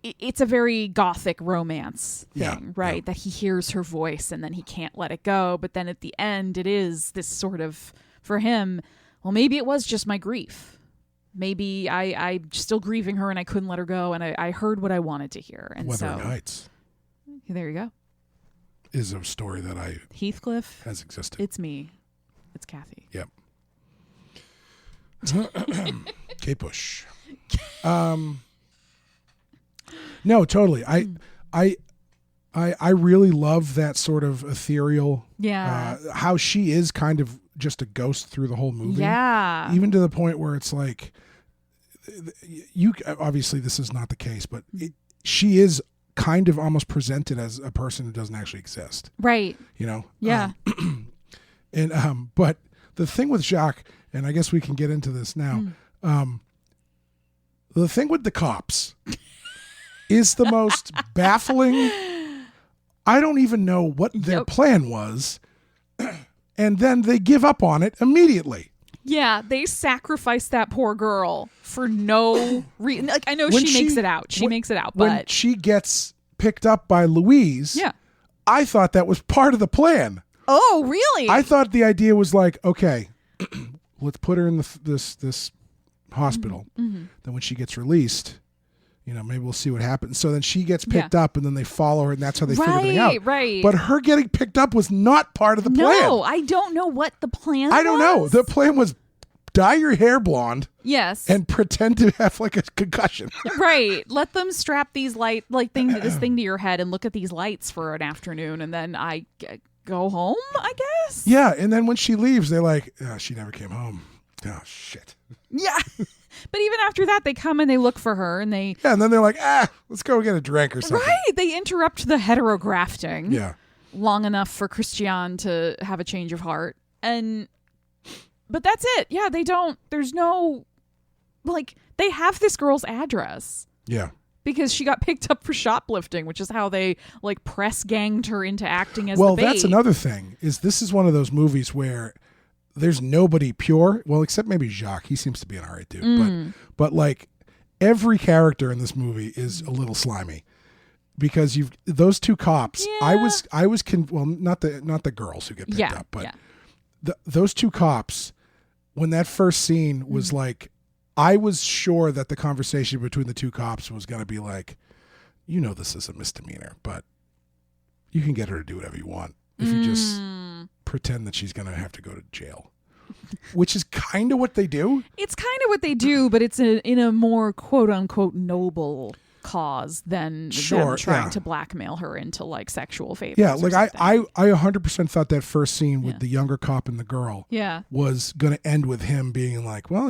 it's a very gothic romance thing, right? Yeah. That he hears her voice and then he can't let it go. But then at the end it is this sort of, for him, well, maybe it was just my grief. Maybe I'm still grieving her and I couldn't let her go and I heard what I wanted to hear. And Wuthering Heights. There you go. Is a story that Heathcliff has existed. It's me. It's Kathy. Yep. Kate Bush. No, totally. I really love that sort of ethereal. Yeah. How she is kind of just a ghost through the whole movie. Yeah. Even to the point where it's like, obviously this is not the case, but she is kind of almost presented as a person who doesn't actually exist. Right. Yeah. But the thing with Jacques, and I guess we can get into this now, the thing with the cops is the most baffling. I don't even know what their plan was. And then they give up on it immediately. Yeah, they sacrificed that poor girl for no reason. Like, I know she makes it out. She makes it out, but when she gets picked up by Louise, I thought that was part of the plan. Oh, really? I thought the idea was like, okay, let's put her in this hospital. Mm-hmm. Then when she gets released, maybe we'll see what happens. So then she gets picked up, and then they follow her, and that's how they figure everything out. Right. But her getting picked up was not part of the plan. No, I don't know what the plan was. I don't know. The plan was dye your hair blonde. Yes. And pretend to have like a concussion. Right. Let them strap these this thing to your head and look at these lights for an afternoon, and then I go home, I guess. Yeah, and then when she leaves, they're like, oh, she never came home. Oh, shit. Yeah. But even after that, they come and they look for her, and they... Yeah, and then they're like, let's go get a drink or something. Right. They interrupt the heterografting. Yeah. Long enough for Christian to have a change of heart. But that's it. Yeah, they don't... There's no... Like, they have this girl's address. Yeah. Because she got picked up for shoplifting, which is how they, like, press ganged her into acting as the bait. Well, that's another thing, this is one of those movies where... There's nobody pure, well, except maybe Jacques. He seems to be an alright dude. But like every character in this movie is a little slimy because those two cops. Yeah. Not the girls who get picked up, but those two cops. When that first scene was like, I was sure that the conversation between the two cops was going to be like, this is a misdemeanor, but you can get her to do whatever you want if you just pretend that she's going to have to go to jail, which is kind of what they do. It's kind of what they do, but it's in a more quote unquote noble cause than them trying to blackmail her into like sexual favors. Yeah, like I 100% thought that first scene with the younger cop and the girl was going to end with him being like, well,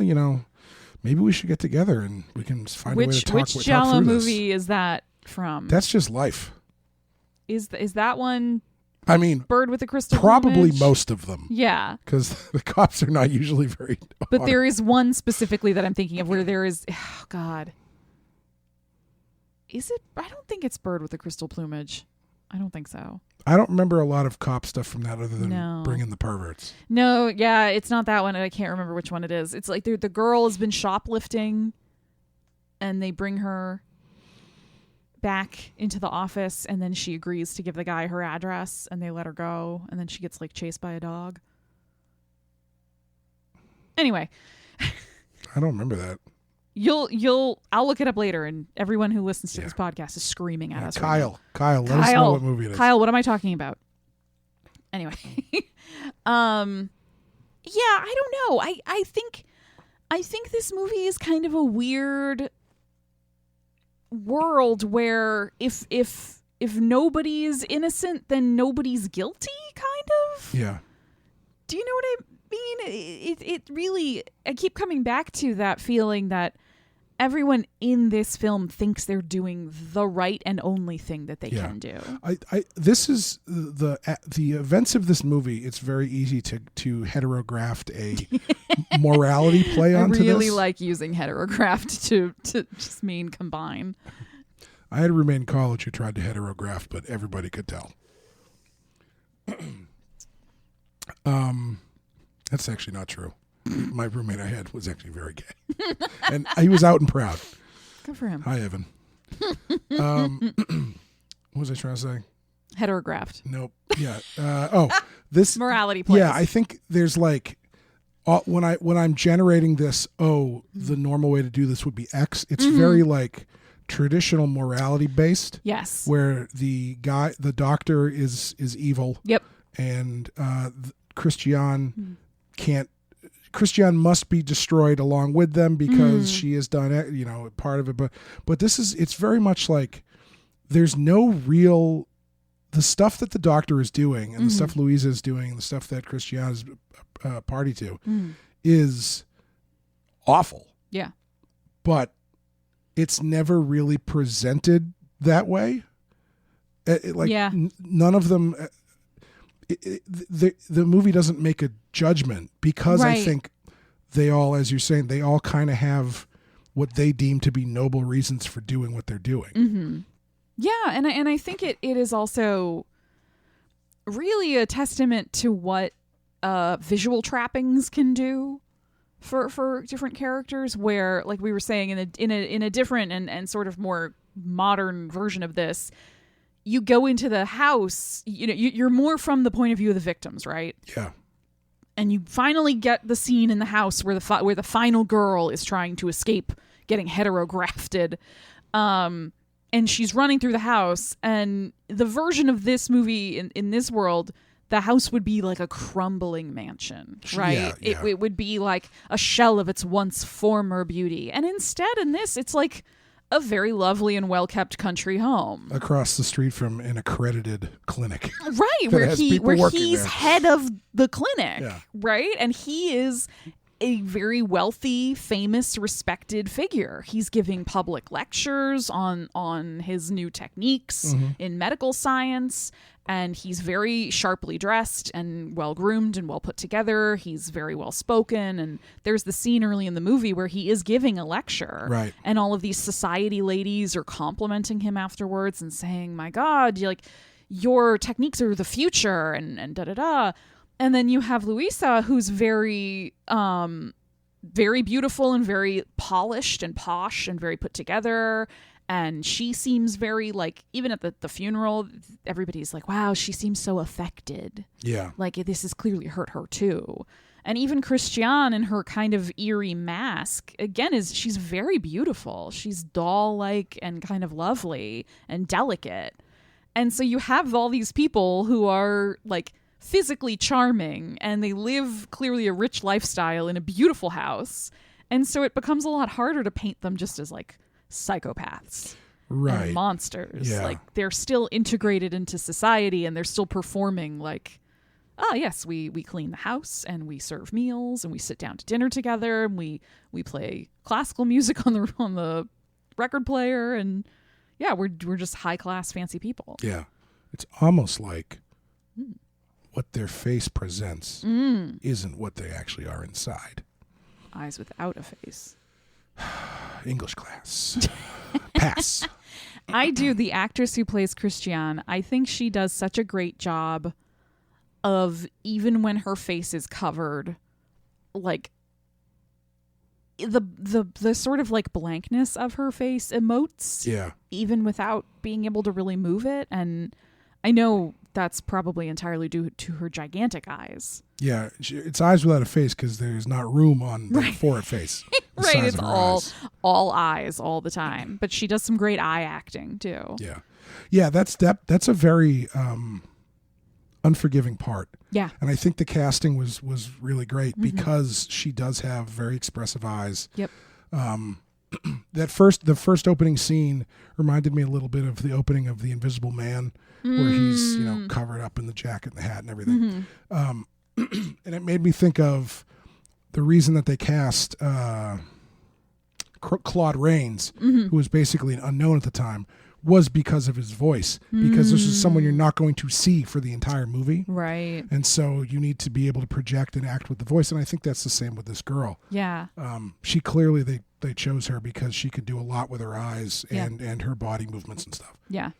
maybe we should get together and we can find a way to talk Which Giallo movie is that from? That's Just Life. Is that one? I mean, bird with the crystal probably plumage. most of them. Yeah. Because the cops are not usually very But there is one specifically that I'm thinking of where there is, oh God. Is it? I don't think it's bird with the crystal plumage. I don't think so. I don't remember a lot of cop stuff from that other than bringing the perverts. No, yeah, it's not that one. I can't remember which one it is. It's like the girl has been shoplifting and they bring her back into the office and then she agrees to give the guy her address and they let her go and then she gets like chased by a dog. Anyway. I don't remember that. I'll look it up later and everyone who listens to this podcast is screaming at us. Kyle, let us know what movie it is. Kyle, what am I talking about? Anyway. I don't know. I think this movie is kind of a weird world where if nobody is innocent, then nobody's guilty, kind of. Yeah. Do you know what I mean? It really, I keep coming back to that feeling that everyone in this film thinks they're doing the right and only thing that they can do. This is the events of this movie. It's very easy to heterograft a morality play onto this. I really like using heterograft to just mean combine. I had a roommate in college who tried to heterograph, but everybody could tell. That's actually not true. My roommate I had was actually very gay. And he was out and proud. Good for him. Hi, Evan. What was I trying to say? Heterographed. Nope. Yeah. This morality plays. Yeah, I think there's like when I'm generating this, the normal way to do this would be X. It's very like traditional morality based. Yes. Where the doctor is evil. Yep. And Christiane Christiane must be destroyed along with them because she has done part of it. But it's very much like there's no real, the stuff that the doctor is doing and the stuff Louisa is doing and the stuff that Christiane is party to is awful. Yeah. But it's never really presented that way. None of them. The movie doesn't make a judgment because I think they all, as you're saying, they all kind of have what they deem to be noble reasons for doing what they're doing. Mm-hmm. Yeah, and I think it is also really a testament to what visual trappings can do for different characters. Where, like we were saying, in a different and sort of more modern version of this, you go into the house, you're more from the point of view of the victims, right? Yeah. And you finally get the scene in the house where the final girl is trying to escape getting heterografted. And she's running through the house. And the version of this movie in this world, the house would be like a crumbling mansion, right? Yeah. It would be like a shell of its once former beauty. And instead in this, it's like a very lovely and well-kept country home across the street from an accredited clinic, right? Where he's head of the clinic, right? And he is a very wealthy, famous, respected figure. He's giving public lectures on his new techniques in medical science, and he's very sharply dressed and well-groomed and well put together. He's very well-spoken, and there's the scene early in the movie where he is giving a lecture, right? And all of these society ladies are complimenting him afterwards and saying, "My God, your techniques are the future," and da-da-da. And then you have Louisa, who's very, very beautiful and very polished and posh and very put together. And she seems very, even at the funeral, everybody's like, wow, she seems so affected. Yeah. Like, this has clearly hurt her, too. And even Christiane in her kind of eerie mask, again, she's very beautiful. She's doll-like and kind of lovely and delicate. And so you have all these people who are, physically charming, and they live clearly a rich lifestyle in a beautiful house. And so it becomes a lot harder to paint them just as psychopaths and monsters. Yeah. They're still integrated into society and they're still performing yes, we clean the house and we serve meals and we sit down to dinner together and we play classical music on the record player, and we're just high class fancy people. Yeah. It's almost like what their face presents isn't what they actually are inside. Eyes without a face. English class. Pass. I do. The actress who plays Christiane, I think she does such a great job of, even when her face is covered, like the sort of like blankness of her face emotes. Yeah. Even without being able to really move it. And I know that's probably entirely due to her gigantic eyes. Yeah, it's eyes without a face because there's not room on the for a face. Right, it's all eyes all the time. But she does some great eye acting too. Yeah, that's a very unforgiving part. Yeah, and I think the casting was really great because she does have very expressive eyes. Yep. The first opening scene reminded me a little bit of the opening of The Invisible Man, where he's covered up in the jacket and the hat and everything. And it made me think of the reason that they cast Claude Rains, who was basically an unknown at the time, was because of his voice. Because this is someone you're not going to see for the entire movie. Right. And so you need to be able to project and act with the voice. And I think that's the same with this girl. Yeah. She clearly, they chose her because she could do a lot with her eyes and her body movements and stuff. Yeah.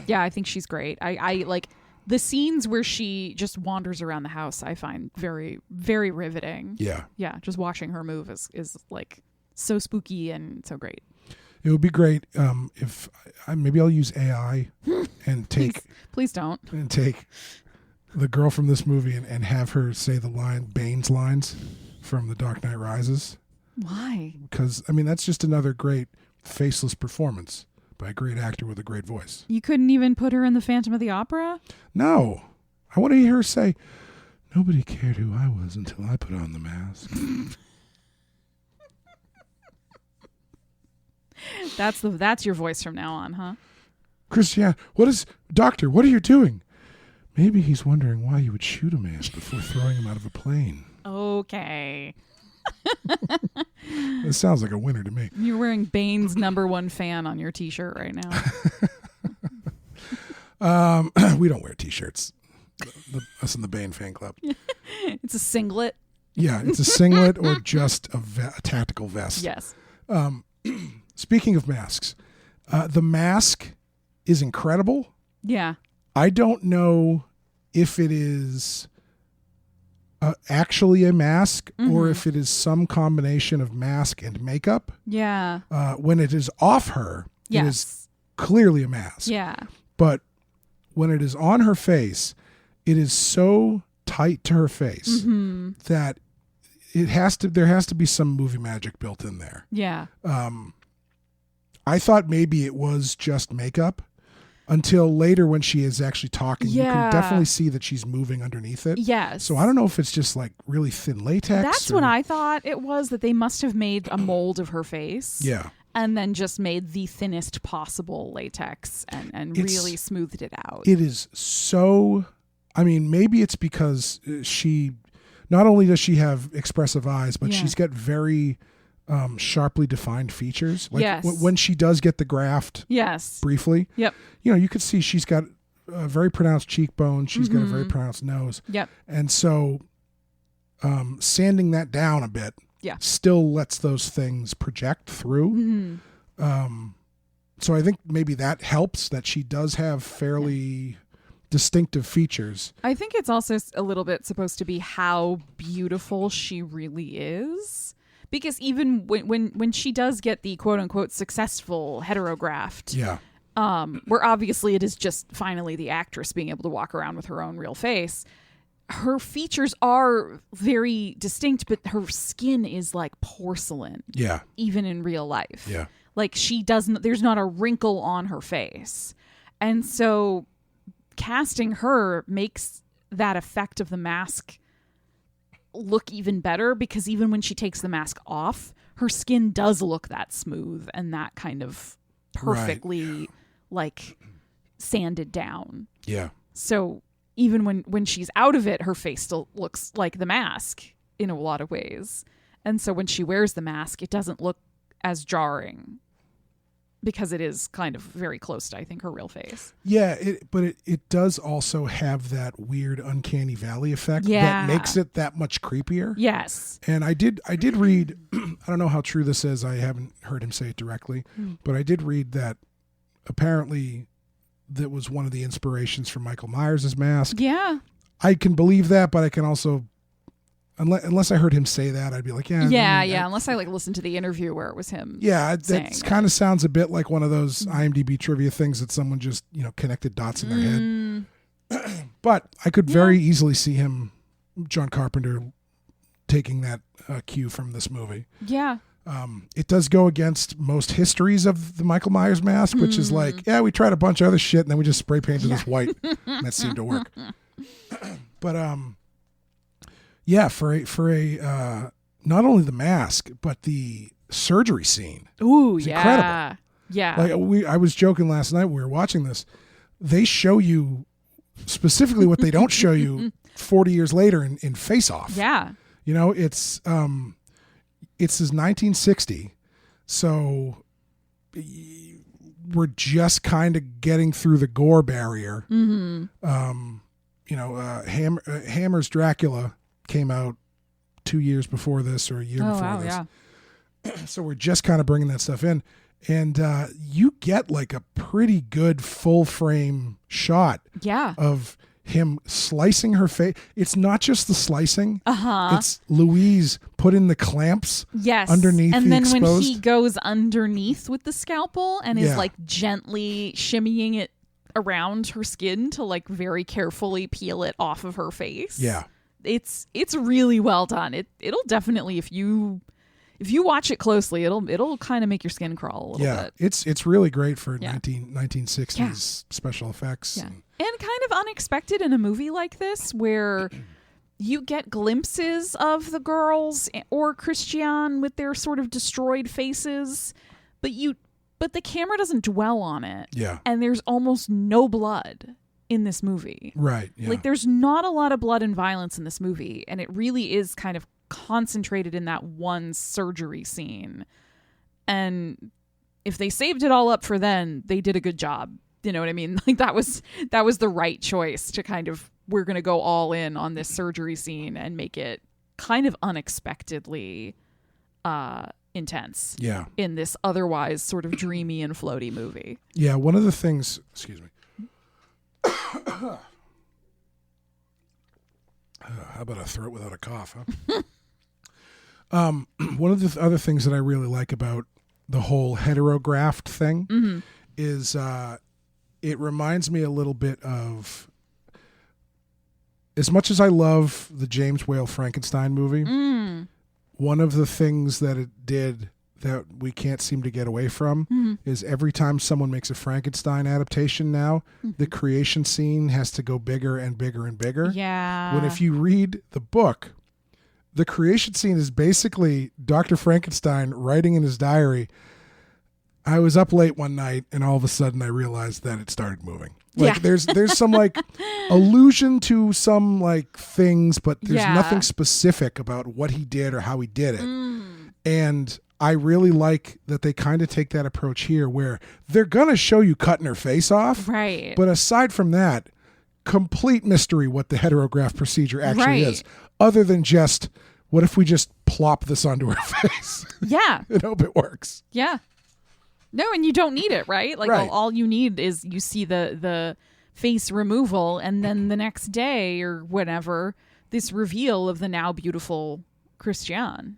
Yeah, I think she's great. I like the scenes where she just wanders around the house. I find very, very riveting. Yeah. Yeah. Just watching her move is like so spooky and so great. It would be great if maybe I'll use AI and take please don't and take the girl from this movie and have her say the line Bane's lines from The Dark Knight Rises. Why? Because I mean that's just another great faceless performance by a great actor with a great voice. You couldn't even put her in the Phantom of the Opera? No, I want to hear her say, "Nobody cared who I was until I put on the mask." That's your voice from now on, huh? Christiane, what are you doing? Maybe he's wondering why you would shoot a man before throwing him out of a plane. Okay. This sounds like a winner to me. You're wearing Bane's #1 fan on your t-shirt right now. We don't wear t-shirts. Us in the Bane fan club. It's a singlet. Yeah, it's a singlet or just a tactical vest. Yes. Speaking of masks, the mask is incredible. Yeah. I don't know if it is actually a mask or if it is some combination of mask and makeup. Yeah. When it is off her, it is clearly a mask. Yeah. But when it is on her face, it is so tight to her face that there has to be some movie magic built in there. Yeah. I thought maybe it was just makeup until later when she is actually talking. You can definitely see that she's moving underneath it. Yes. So I don't know if it's just like really thin latex. That's what I thought it was, that they must have made a mold of her face. Yeah. And then just made the thinnest possible latex and really smoothed it out. It is so, I mean, maybe it's because not only does she have expressive eyes, but she's got very sharply defined features. Like when she does get the graft briefly, you could see she's got a very pronounced cheekbone. She's got a very pronounced nose. Yep. And so sanding that down a bit still lets those things project through. So I think maybe that helps, that she does have fairly distinctive features. I think it's also a little bit supposed to be how beautiful she really is. Because even when she does get the quote unquote successful heterograft, where obviously it is just finally the actress being able to walk around with her own real face, her features are very distinct, but her skin is like porcelain. Yeah. Even in real life. Yeah. Like there's not a wrinkle on her face. And so casting her makes that effect of the mask look even better, because even when she takes the mask off, her skin does look that smooth and that kind of perfectly like sanded down. Yeah. So even when she's out of it, her face still looks like the mask in a lot of ways. And so when she wears the mask, it doesn't look as jarring because it is kind of very close to, I think, her real face. Yeah, but it does also have that weird uncanny valley effect that makes it that much creepier. Yes. And I did read, I don't know how true this is, I haven't heard him say it directly, but I did read that apparently that was one of the inspirations for Michael Myers' mask. Yeah. I can believe that, but I can also, unless I heard him say that, I'd be like, unless I listened to the interview where it was him. Yeah, that kind of sounds a bit like one of those IMDb trivia things that someone just connected dots in their head. But I could very easily see him, John Carpenter, taking that cue from this movie. Yeah. It does go against most histories of the Michael Myers mask, which is like, we tried a bunch of other shit and then we just spray painted this white, and that seemed to work. But for a not only the mask but the surgery scene. Ooh, is incredible. Yeah. Like I was joking last night when we were watching this. They show you specifically what they don't show you 40 years later in Face Off. Yeah. It's his 1960, so we're just kind of getting through the gore barrier. Hammer's Dracula came out 2 years before this or a year before this. Yeah. So we're just kind of bringing that stuff in. And you get like a pretty good full frame shot of him slicing her face. It's not just the slicing. It's Louise putting the clamps underneath and then exposed. When he goes underneath with the scalpel and is like gently shimmying it around her skin to like very carefully peel it off of her face. Yeah. It's really well done. It'll definitely, if you watch it closely, it'll kind of make your skin crawl a little bit. It's really great for 1960s special effects. Yeah. And kind of unexpected in a movie like this where you get glimpses of the girls or Christian with their sort of destroyed faces, but the camera doesn't dwell on it. Yeah. And there's almost no blood in this movie. Right. Yeah. Like there's not a lot of blood and violence in this movie, and it really is kind of concentrated in that one surgery scene. And if they saved it all up for then, they did a good job. You know what I mean? Like that was the right choice to kind of, we're going to go all in on this surgery scene and make it kind of unexpectedly intense. Yeah. In this otherwise sort of dreamy and floaty movie. Yeah. One of the things, excuse me. How about a throat without a cough, huh? One of the other things that I really like about the whole heterographed thing is it reminds me a little bit of, as much as I love the James Whale Frankenstein movie, one of the things that it did that we can't seem to get away from is every time someone makes a Frankenstein adaptation now, the creation scene has to go bigger and bigger and bigger. Yeah. When if you read the book, the creation scene is basically Dr. Frankenstein writing in his diary, I was up late one night and all of a sudden I realized that it started moving. Like there's some like allusion to some like things, but there's nothing specific about what he did or how he did it. And I really like that they kind of take that approach here where they're going to show you cutting her face off. Right. But aside from that, complete mystery what the heterograph procedure actually is. Other than just, what if we just plop this onto her face? Yeah. and hope it works. Yeah. No, and you don't need it, right? Like all you need is you see the face removal and then the next day or whatever, this reveal of the now beautiful Christian.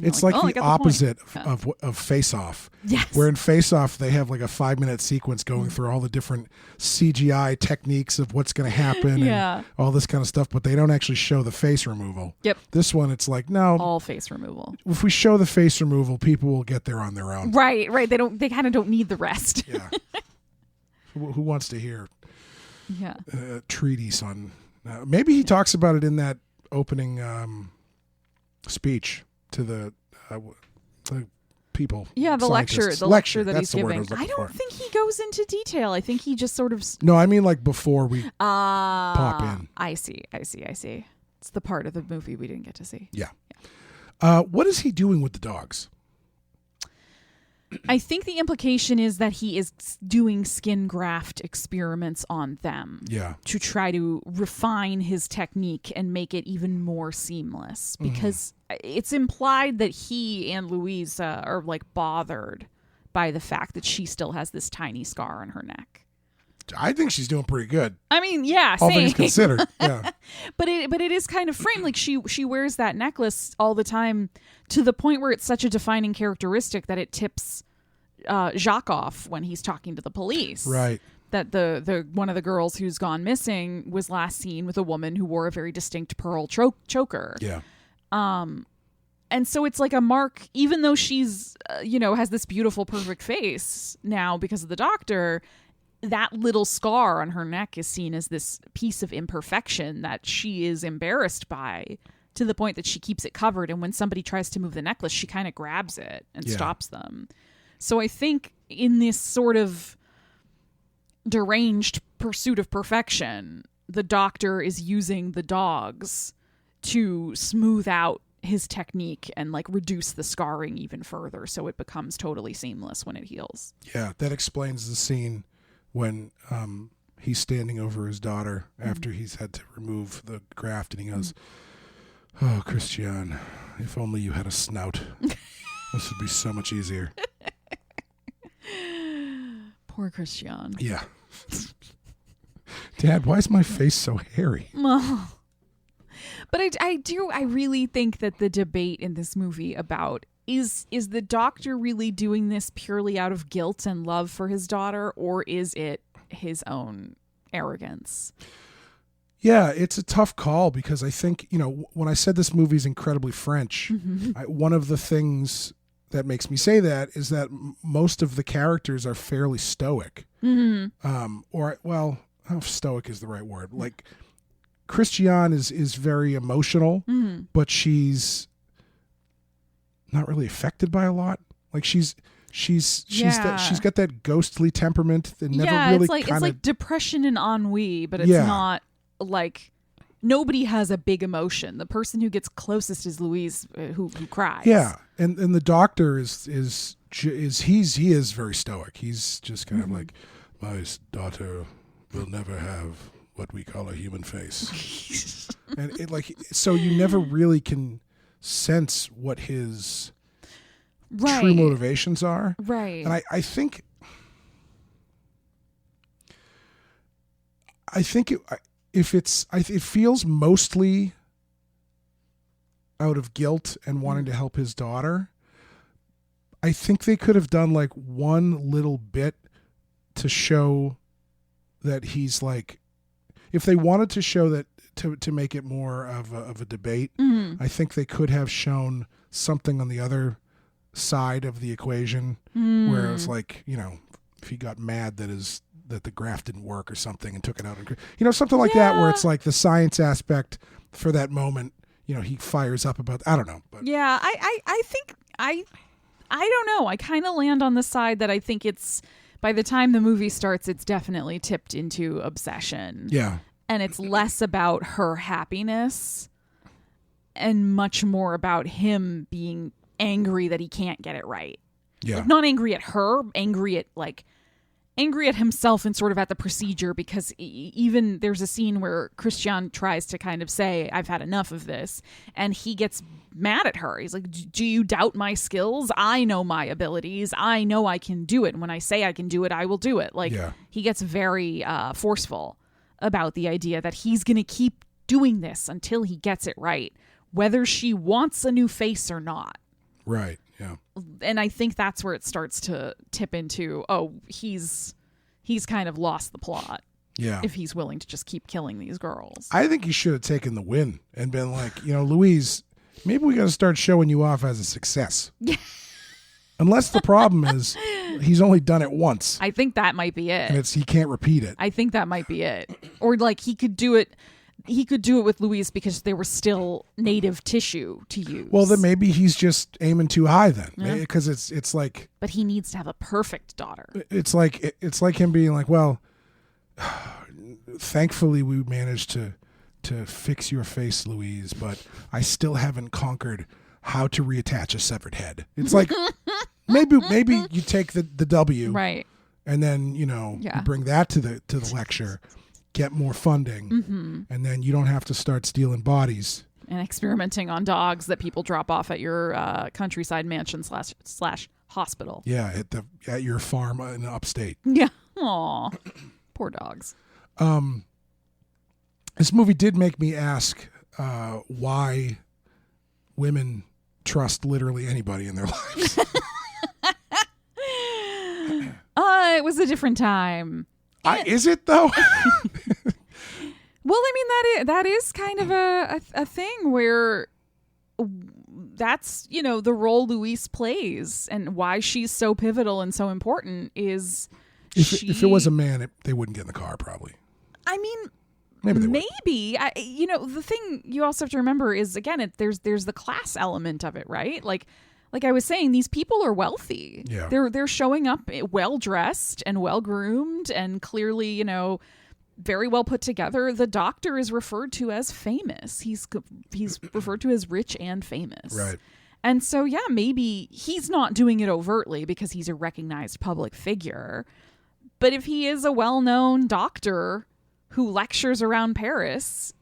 It's like the opposite of Face Off. Yes. Where in Face Off, they have like a 5-minute sequence going through all the different CGI techniques of what's going to happen and all this kind of stuff, but they don't actually show the face removal. Yep. This one, it's like, no. All face removal. If we show the face removal, people will get there on their own. Right. They kind of don't need the rest. Yeah. Who wants to hear treatise on... maybe he talks about it in that opening speech to the people. Yeah, the scientists. lecture that he's giving. I don't think he goes into detail. I think he just sort of... No, I mean like before we pop in. I see. It's the part of the movie we didn't get to see. Yeah. What is he doing with the dogs? I think the implication is that he is doing skin graft experiments on them. Yeah. To try to refine his technique and make it even more seamless. Because it's implied that he and Louise are like bothered by the fact that she still has this tiny scar on her neck. I think she's doing pretty good. I mean, yeah, all same. things considered. Yeah. But it is kind of framed like she wears that necklace all the time to the point where it's such a defining characteristic that it tips Jacques off when he's talking to the police. Right. That the one of the girls who's gone missing was last seen with a woman who wore a very distinct pearl choker. Yeah. And so it's like a mark, even though she's has this beautiful perfect face now because of the doctor. That little scar on her neck is seen as this piece of imperfection that she is embarrassed by, to the point that she keeps it covered. And when somebody tries to move the necklace, she kind of grabs it and stops them. So I think in this sort of deranged pursuit of perfection, the doctor is using the dogs to smooth out his technique and like reduce the scarring even further, so it becomes totally seamless when it heals. Yeah, that explains the scene when he's standing over his daughter after he's had to remove the graft, and he goes, "Oh, Christiane, if only you had a snout. This would be so much easier." Poor Christiane. Yeah. Dad, why is my face so hairy? But I really think that the debate in this movie about is the doctor really doing this purely out of guilt and love for his daughter, or is it his own arrogance? Yeah, it's a tough call because I think, when I said this movie is incredibly French, one of the things that makes me say that is that most of the characters are fairly stoic. Stoic is the right word. Like, Christiane is very emotional, but she's not really affected by a lot. Like she's got that ghostly temperament that never really it's like depression and ennui, but it's not like nobody has a big emotion. The person who gets closest is Louise, who cries. Yeah, and the doctor is very stoic. He's just kind of like, my daughter will never have what we call a human face. And so you never really can sense what his true motivations are. Right. And I think it feels mostly out of guilt and wanting to help his daughter. I think they could have done like one little bit to show that he's like, if they wanted to show that, to make it more of a debate, I think they could have shown something on the other side of the equation where it's like, if he got mad that the graft didn't work or something and took it out, something like that, where it's like the science aspect for that moment, he fires up about, I don't know. But. Yeah, I think I don't know. I kind of land on the side that I think it's, by the time the movie starts, it's definitely tipped into obsession. Yeah. And it's less about her happiness and much more about him being angry that he can't get it right. Yeah. Like, not angry at her, angry at himself and sort of at the procedure, because even there's a scene where Christiane tries to kind of say, I've had enough of this, and he gets mad at her. He's like, do you doubt my skills? I know my abilities. I know I can do it. And when I say I can do it, I will do it. Like, he gets very forceful about the idea that he's going to keep doing this until he gets it right, whether she wants a new face or not. Right. Yeah. And I think that's where it starts to tip into, he's kind of lost the plot. Yeah. If he's willing to just keep killing these girls. I think he should have taken the win and been like, Louise, maybe we got to start showing you off as a success. Unless the problem is he's only done it once. I think that might be it. And he can't repeat it. I think that might be it. Or like he could do it with Louise because there was still native tissue to use. Well, then maybe he's just aiming too high then. Because it's like... But he needs to have a perfect daughter. It's like him being like, well, thankfully we managed to fix your face, Louise, but I still haven't conquered how to reattach a severed head. It's like, maybe you take the W, right, and then you bring that to the lecture, get more funding, and then you don't have to start stealing bodies and experimenting on dogs that people drop off at your countryside mansion slash hospital. Yeah, at your farm in upstate. Yeah. Aw, poor dogs. This movie did make me ask why women trust literally anybody in their lives. It was a different time. Is it though? Well, I mean that is kind of a thing where that's the role Louise plays and why she's so pivotal and so important is if it was a man, they wouldn't get in the car probably. I mean, maybe. The thing you also have to remember is again there's the class element of it, right? Like I was saying, these people are wealthy. Yeah. They're showing up well dressed and well groomed and clearly, very well put together. The doctor is referred to as famous. He's referred to as rich and famous. Right. And so, yeah, maybe he's not doing it overtly because he's a recognized public figure. But if he is a well-known doctor who lectures around Paris,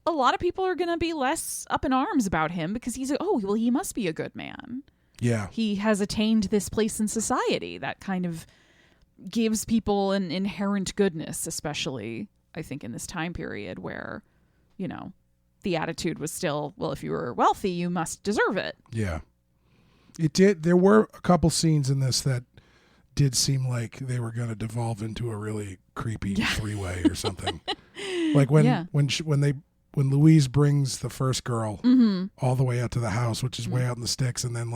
a lot of people are going to be less up in arms about him because he must be a good man. Yeah. He has attained this place in society that kind of gives people an inherent goodness, especially, I think, in this time period where, the attitude was still, well, if you were wealthy, you must deserve it. Yeah. It did. There were a couple scenes in this that did seem like they were going to devolve into a really creepy three-way or something. Like when Louise brings the first girl all the way out to the house, which is way out in the sticks, and then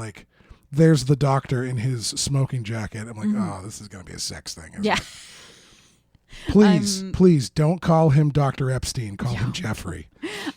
there's the doctor in his smoking jacket. I'm like, oh, this is going to be a sex thing. Yeah. Please don't call him Dr. Epstein. Call him Jeffrey.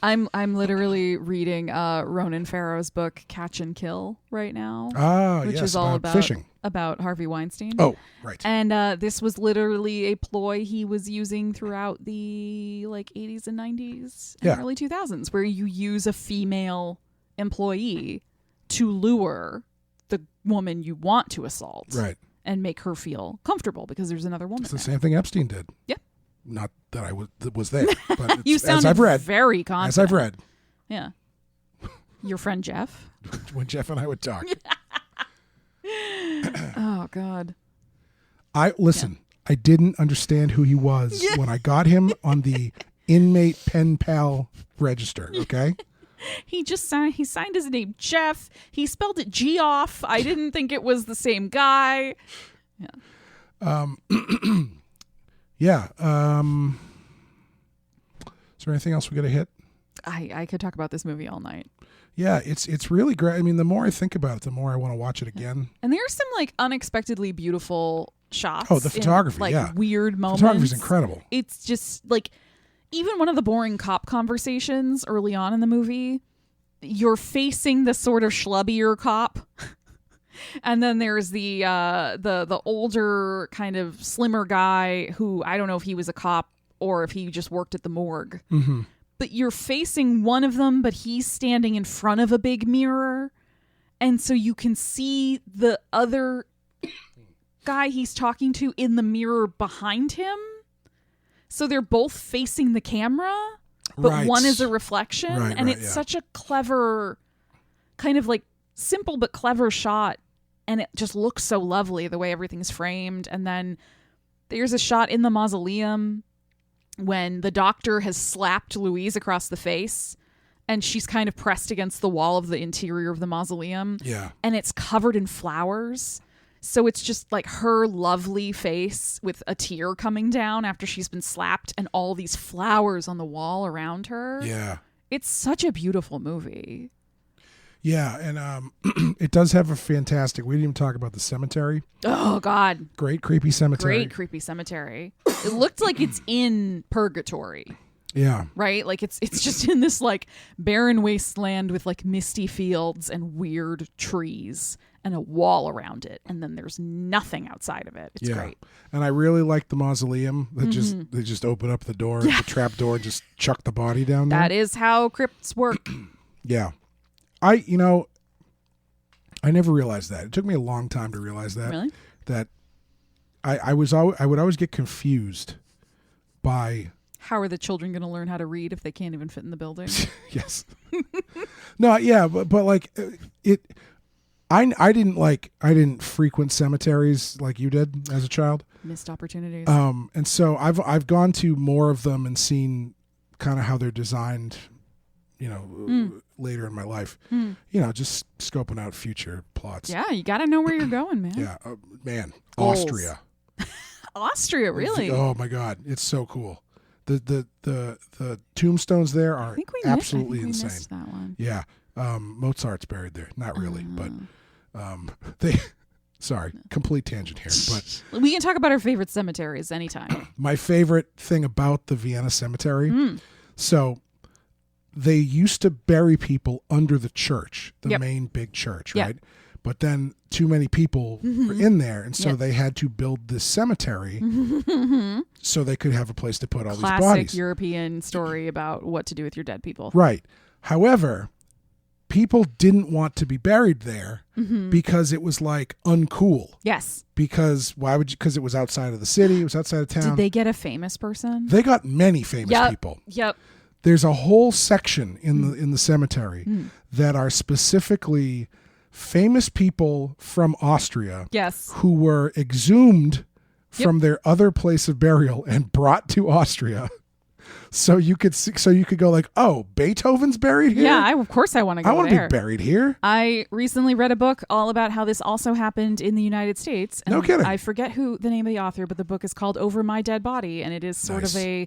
I'm literally reading Ronan Farrow's book Catch and Kill right now. Which is all about fishing. About Harvey Weinstein. Oh, right. And this was literally a ploy he was using throughout the 80s and 90s and early 2000s, where you use a female employee to lure the woman you want to assault. Right. And make her feel comfortable because there's another woman. It's the same thing Epstein did. Yeah. Not that I was there, but you sounded as I've read, very confident. As I've read. Yeah. Your friend Jeff? When Jeff and I would talk. Oh, God. I didn't understand who he was when I got him on the inmate pen pal register, okay? He signed his name Jeff. He spelled it G-off. I didn't think it was the same guy. Yeah. Yeah. Is there anything else we got to hit? I could talk about this movie all night. Yeah, it's really great. I mean, the more I think about it, the more I want to watch it again. And there's some unexpectedly beautiful shots. Oh, the photography, weird moments. Photography's incredible. It's just even one of the boring cop conversations early on in the movie, you're facing the sort of schlubbier cop. And then there's the older kind of slimmer guy who I don't know if he was a cop or if he just worked at the morgue. Mm-hmm. But you're facing one of them, but he's standing in front of a big mirror. And so you can see the other guy he's talking to in the mirror behind him. So they're both facing the camera, but one is a reflection. And it's such a clever, kind of simple but clever shot. And it just looks so lovely the way everything's framed. And then there's a shot in the mausoleum when the doctor has slapped Louise across the face and she's kind of pressed against the wall of the interior of the mausoleum. Yeah. And it's covered in flowers. So it's just her lovely face with a tear coming down after she's been slapped and all these flowers on the wall around her. Yeah. It's such a beautiful movie. Yeah, and it does have a fantastic... We didn't even talk about the cemetery. Oh, God. Great creepy cemetery. Great creepy cemetery. It looked like it's in purgatory. Yeah. Right? It's just in this barren wasteland with misty fields and weird trees and a wall around it. And then there's nothing outside of it. It's great. And I really like the mausoleum that they just open up the door, the trap door, and just chuck the body down there. That is how crypts work. Yeah. I never realized that. It took me a long time to realize that. Really? That I would always get confused by how are the children going to learn how to read if they can't even fit in the building? Yes. No, yeah, but like I didn't frequent cemeteries like you did as a child. Missed opportunities. And so I've gone to more of them and seen kind of how they're designed, later in my life. Just scoping out future plots. Yeah, you got to know where you're going, man. Yeah, man. Goals. Austria. Austria, really? Oh my God, it's so cool. The tombstones there are absolutely insane. Missed that one. Yeah, Mozart's buried there. Not really, but they. Sorry, complete tangent here, but we can talk about our favorite cemeteries anytime. My favorite thing about the Vienna Cemetery, so they used to bury people under the church, the main big church, right? But then too many people were in there, and so they had to build this cemetery so they could have a place to put all these bodies. Classic European story about what to do with your dead people. Right. However, people didn't want to be buried there because it was like uncool. Yes. Because why would you? Because it was outside of the city. It was outside of town. Did they get a famous person? They got many famous people. Yep. There's a whole section in the cemetery that are specifically famous people from Austria. Yes. Who were exhumed from their other place of burial and brought to Austria. So you could go like, oh, Beethoven's buried here? Yeah, of course I want to go there. I want to be buried here. I recently read a book all about how this also happened in the United States. And no kidding. I forget who the name of the author, but the book is called Over My Dead Body, and it is sort of a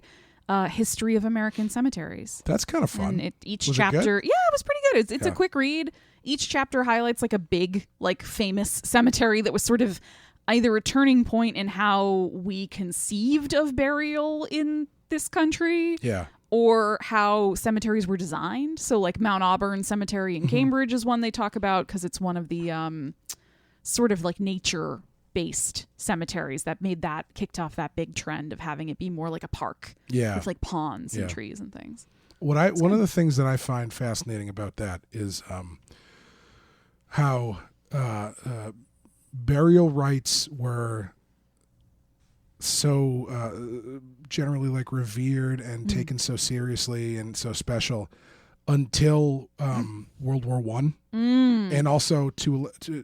history of American cemeteries. That's kind of fun. And each was chapter, it was pretty good. It's a quick read. Each chapter highlights like a big, like famous cemetery that was sort of either a turning point in how we conceived of burial in this country, or how cemeteries were designed. So like Mount Auburn Cemetery in Cambridge is one they talk about because it's one of the sort of like nature-based cemeteries that kicked off that big trend of having it be more like a park with like ponds and trees and things. One of the things that I find fascinating about that is how burial rites were so generally like revered and taken so seriously and so special until World War I, and also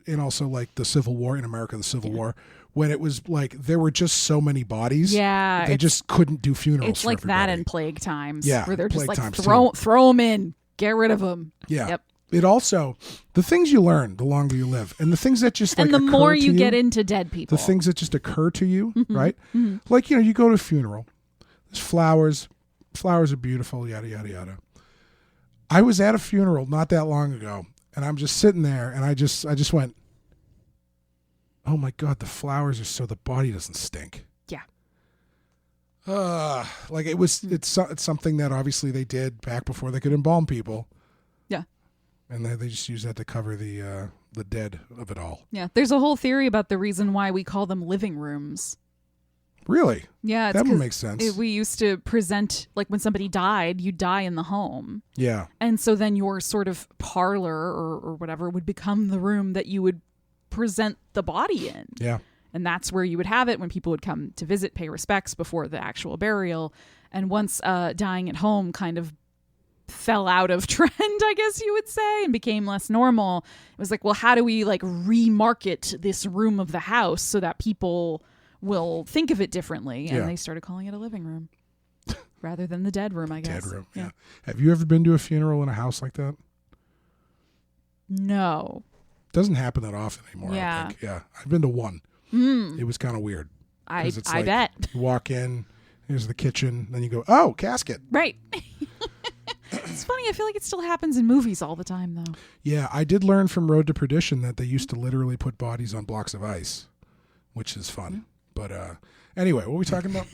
and also like the Civil War in America, the Civil War, when it was like there were just so many bodies. Yeah, they just couldn't do funerals. It's like everybody. that in plague times. Yeah, where they're just like throw them in, get rid of them. Yeah. Yep. It also, the things you learn, the longer you live, and the things that just like and the more you get into dead people, the things that just occur to you, right? Like, you go to a funeral, there's flowers are beautiful, yada, yada, yada. I was at a funeral not that long ago, and I'm just sitting there, and I just went, oh my God, the flowers are so the body doesn't stink. Yeah. Like it's something that obviously they did back before they could embalm people. Yeah. And they just use that to cover the dead of it all. Yeah, there's a whole theory about the reason why we call them living rooms. Really? Yeah. That would make sense. We used to present, like when somebody died, you die in the home. Yeah. And so then your sort of parlor or whatever would become the room that you would present the body in. Yeah. And that's where you would have it when people would come to visit, pay respects before the actual burial. And once dying at home kind of fell out of trend, I guess you would say, and became less normal, it was like, well, how do we like remarket this room of the house so that people will think of it differently? And they started calling it a living room rather than the dead room, I guess. Dead room, yeah. Have you ever been to a funeral in a house like that? No. Doesn't happen that often anymore, I think. Yeah. I've been to one. It was kind of weird. I bet. You walk in, here's the kitchen, then you go, oh, casket. Right. It's funny. I feel like it still happens in movies all the time, though. Yeah, I did learn from Road to Perdition that they used to literally put bodies on blocks of ice, which is fun. But anyway, what were we talking about?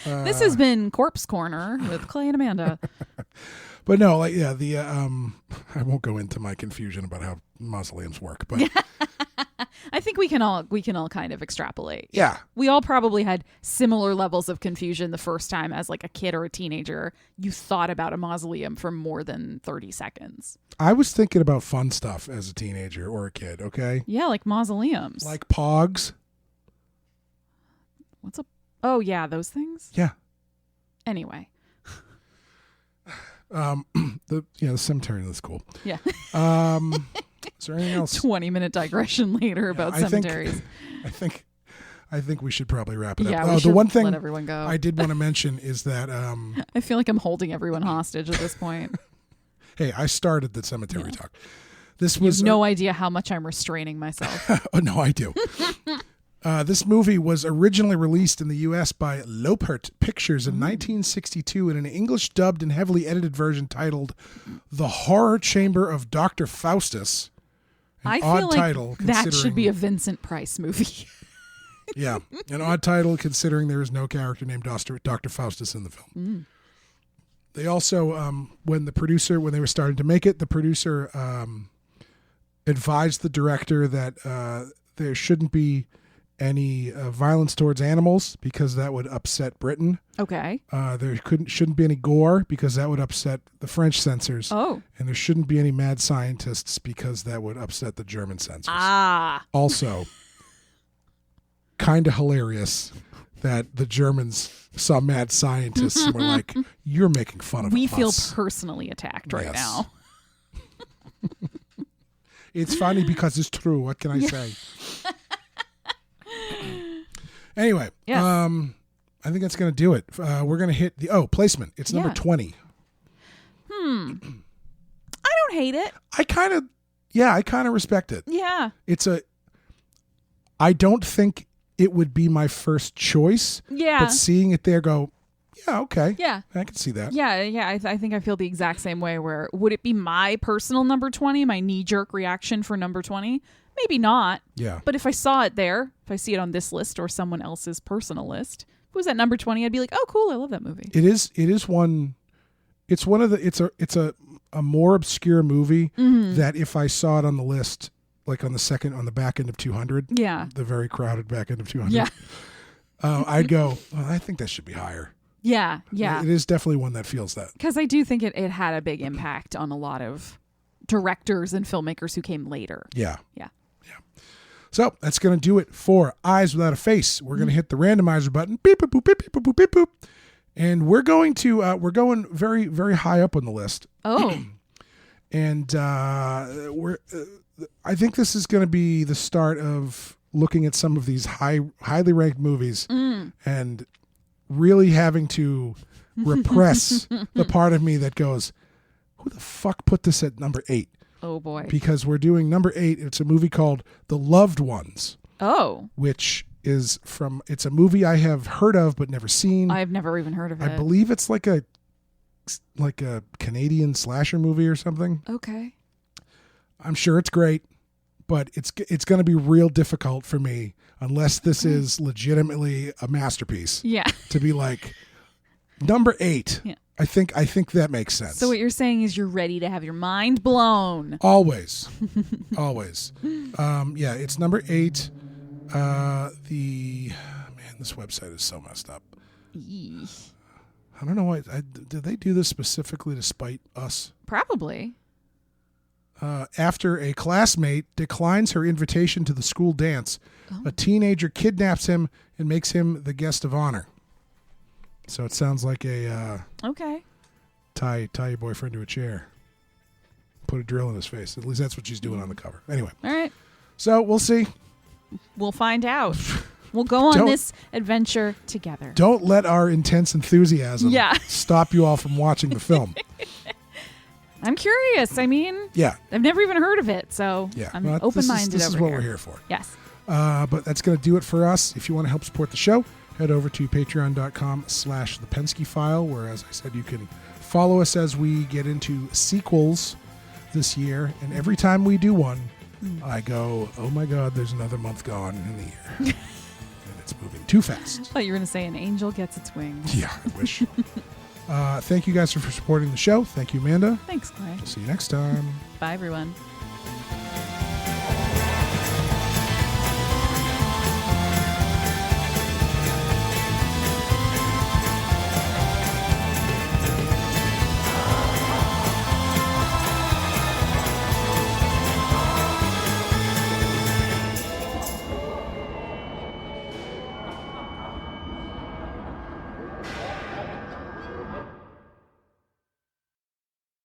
This has been Corpse Corner with Clay and Amanda. But no, like I won't go into my confusion about how mausoleums work, but I think we can all kind of extrapolate. Yeah. We all probably had similar levels of confusion the first time as like a kid or a teenager you thought about a mausoleum for more than 30 seconds. I was thinking about fun stuff as a teenager or a kid, okay? Yeah, like mausoleums. Like Pogs. Oh, yeah, those things? Yeah. Anyway. The cemetery was cool. Yeah. Is there anything else? 20-minute digression later about cemeteries. I think we should probably wrap it up. Yeah, the one thing let everyone go. I did want to mention is that I feel like I'm holding everyone hostage at this point. Hey, I started the cemetery talk. This You was have no idea how much I'm restraining myself. Oh no, I do. This movie was originally released in the U.S. by Lopert Pictures in 1962 in an English dubbed and heavily edited version titled "The Horror Chamber of Dr. Faustus." I feel like that should be a Vincent Price movie. Yeah, an odd title considering there is no character named Dr. Faustus in the film. They also, when they were starting to make it, the producer advised the director that there shouldn't be any violence towards animals because that would upset Britain. Okay. There shouldn't be any gore because that would upset the French censors. Oh. And there shouldn't be any mad scientists because that would upset the German censors. Ah. Also, kind of hilarious that the Germans saw mad scientists and were like, "You're making fun of us." We feel personally attacked right now. It's funny because it's true. What can I say? Anyway, yes. I think that's going to do it. We're going to hit the placement. It's number 20. I don't hate it. I kind of respect it. Yeah. I don't think it would be my first choice. Yeah. But seeing it there go, yeah, okay. Yeah. I can see that. Yeah. I think I feel the exact same way where would it be my personal number 20, my knee-jerk reaction for number 20? Maybe not. Yeah. But if I saw it there, if I see it on this list or someone else's personal list, if it was at number 20, I'd be like, oh, cool. I love that movie. It is one. It's one of the. It's a more obscure movie that if I saw it on the list, like on the back end of 200. Yeah. The very crowded back end of 200. Yeah. I'd go, well, I think that should be higher. Yeah. Yeah. It is definitely one that feels that. Because I do think it had a big impact on a lot of directors and filmmakers who came later. Yeah. Yeah. So that's going to do it for Eyes Without a Face. We're going to hit the randomizer button. Beep, boop, boop, beep, beep, boop, boop, beep, boop. And we're going very, very high up on the list. Oh. And I think this is going to be the start of looking at some of these highly ranked movies and really having to repress the part of me that goes, who the fuck put this at number 8? Oh, boy. Because we're doing number 8. It's a movie called The Loved Ones. Oh. Which is it's a movie I have heard of but never seen. I've never even heard of it. I believe it's like a Canadian slasher movie or something. Okay. I'm sure it's great, but it's going to be real difficult for me unless this is legitimately a masterpiece. Yeah. To be like number 8. Yeah. I think that makes sense. So what you're saying is you're ready to have your mind blown. Always. Always. Yeah, it's number 8. This website is so messed up. Eesh. I don't know why. Did they do this specifically to spite us? Probably. After a classmate declines her invitation to the school dance, a teenager kidnaps him and makes him the guest of honor. So it sounds like a okay. Tie your boyfriend to a chair. Put a drill in his face. At least that's what she's doing on the cover. Anyway. All right. So we'll see. We'll find out. We'll go on this adventure together. Don't let our intense enthusiasm stop you all from watching the film. I'm curious. I mean, I've never even heard of it, so I'm open-minded This is over what here. we're here for. Yes. But that's going to do it for us. If you want to help support the show, head over to patreon.com/thepensky-file, where, as I said, you can follow us as we get into sequels this year. And every time we do one, I go, oh my God, there's another month gone in the year. And it's moving too fast. I thought you were going to say an angel gets its wings. Yeah, I wish. Thank you guys for supporting the show. Thank you, Amanda. Thanks, Clay. See you next time. Bye, everyone.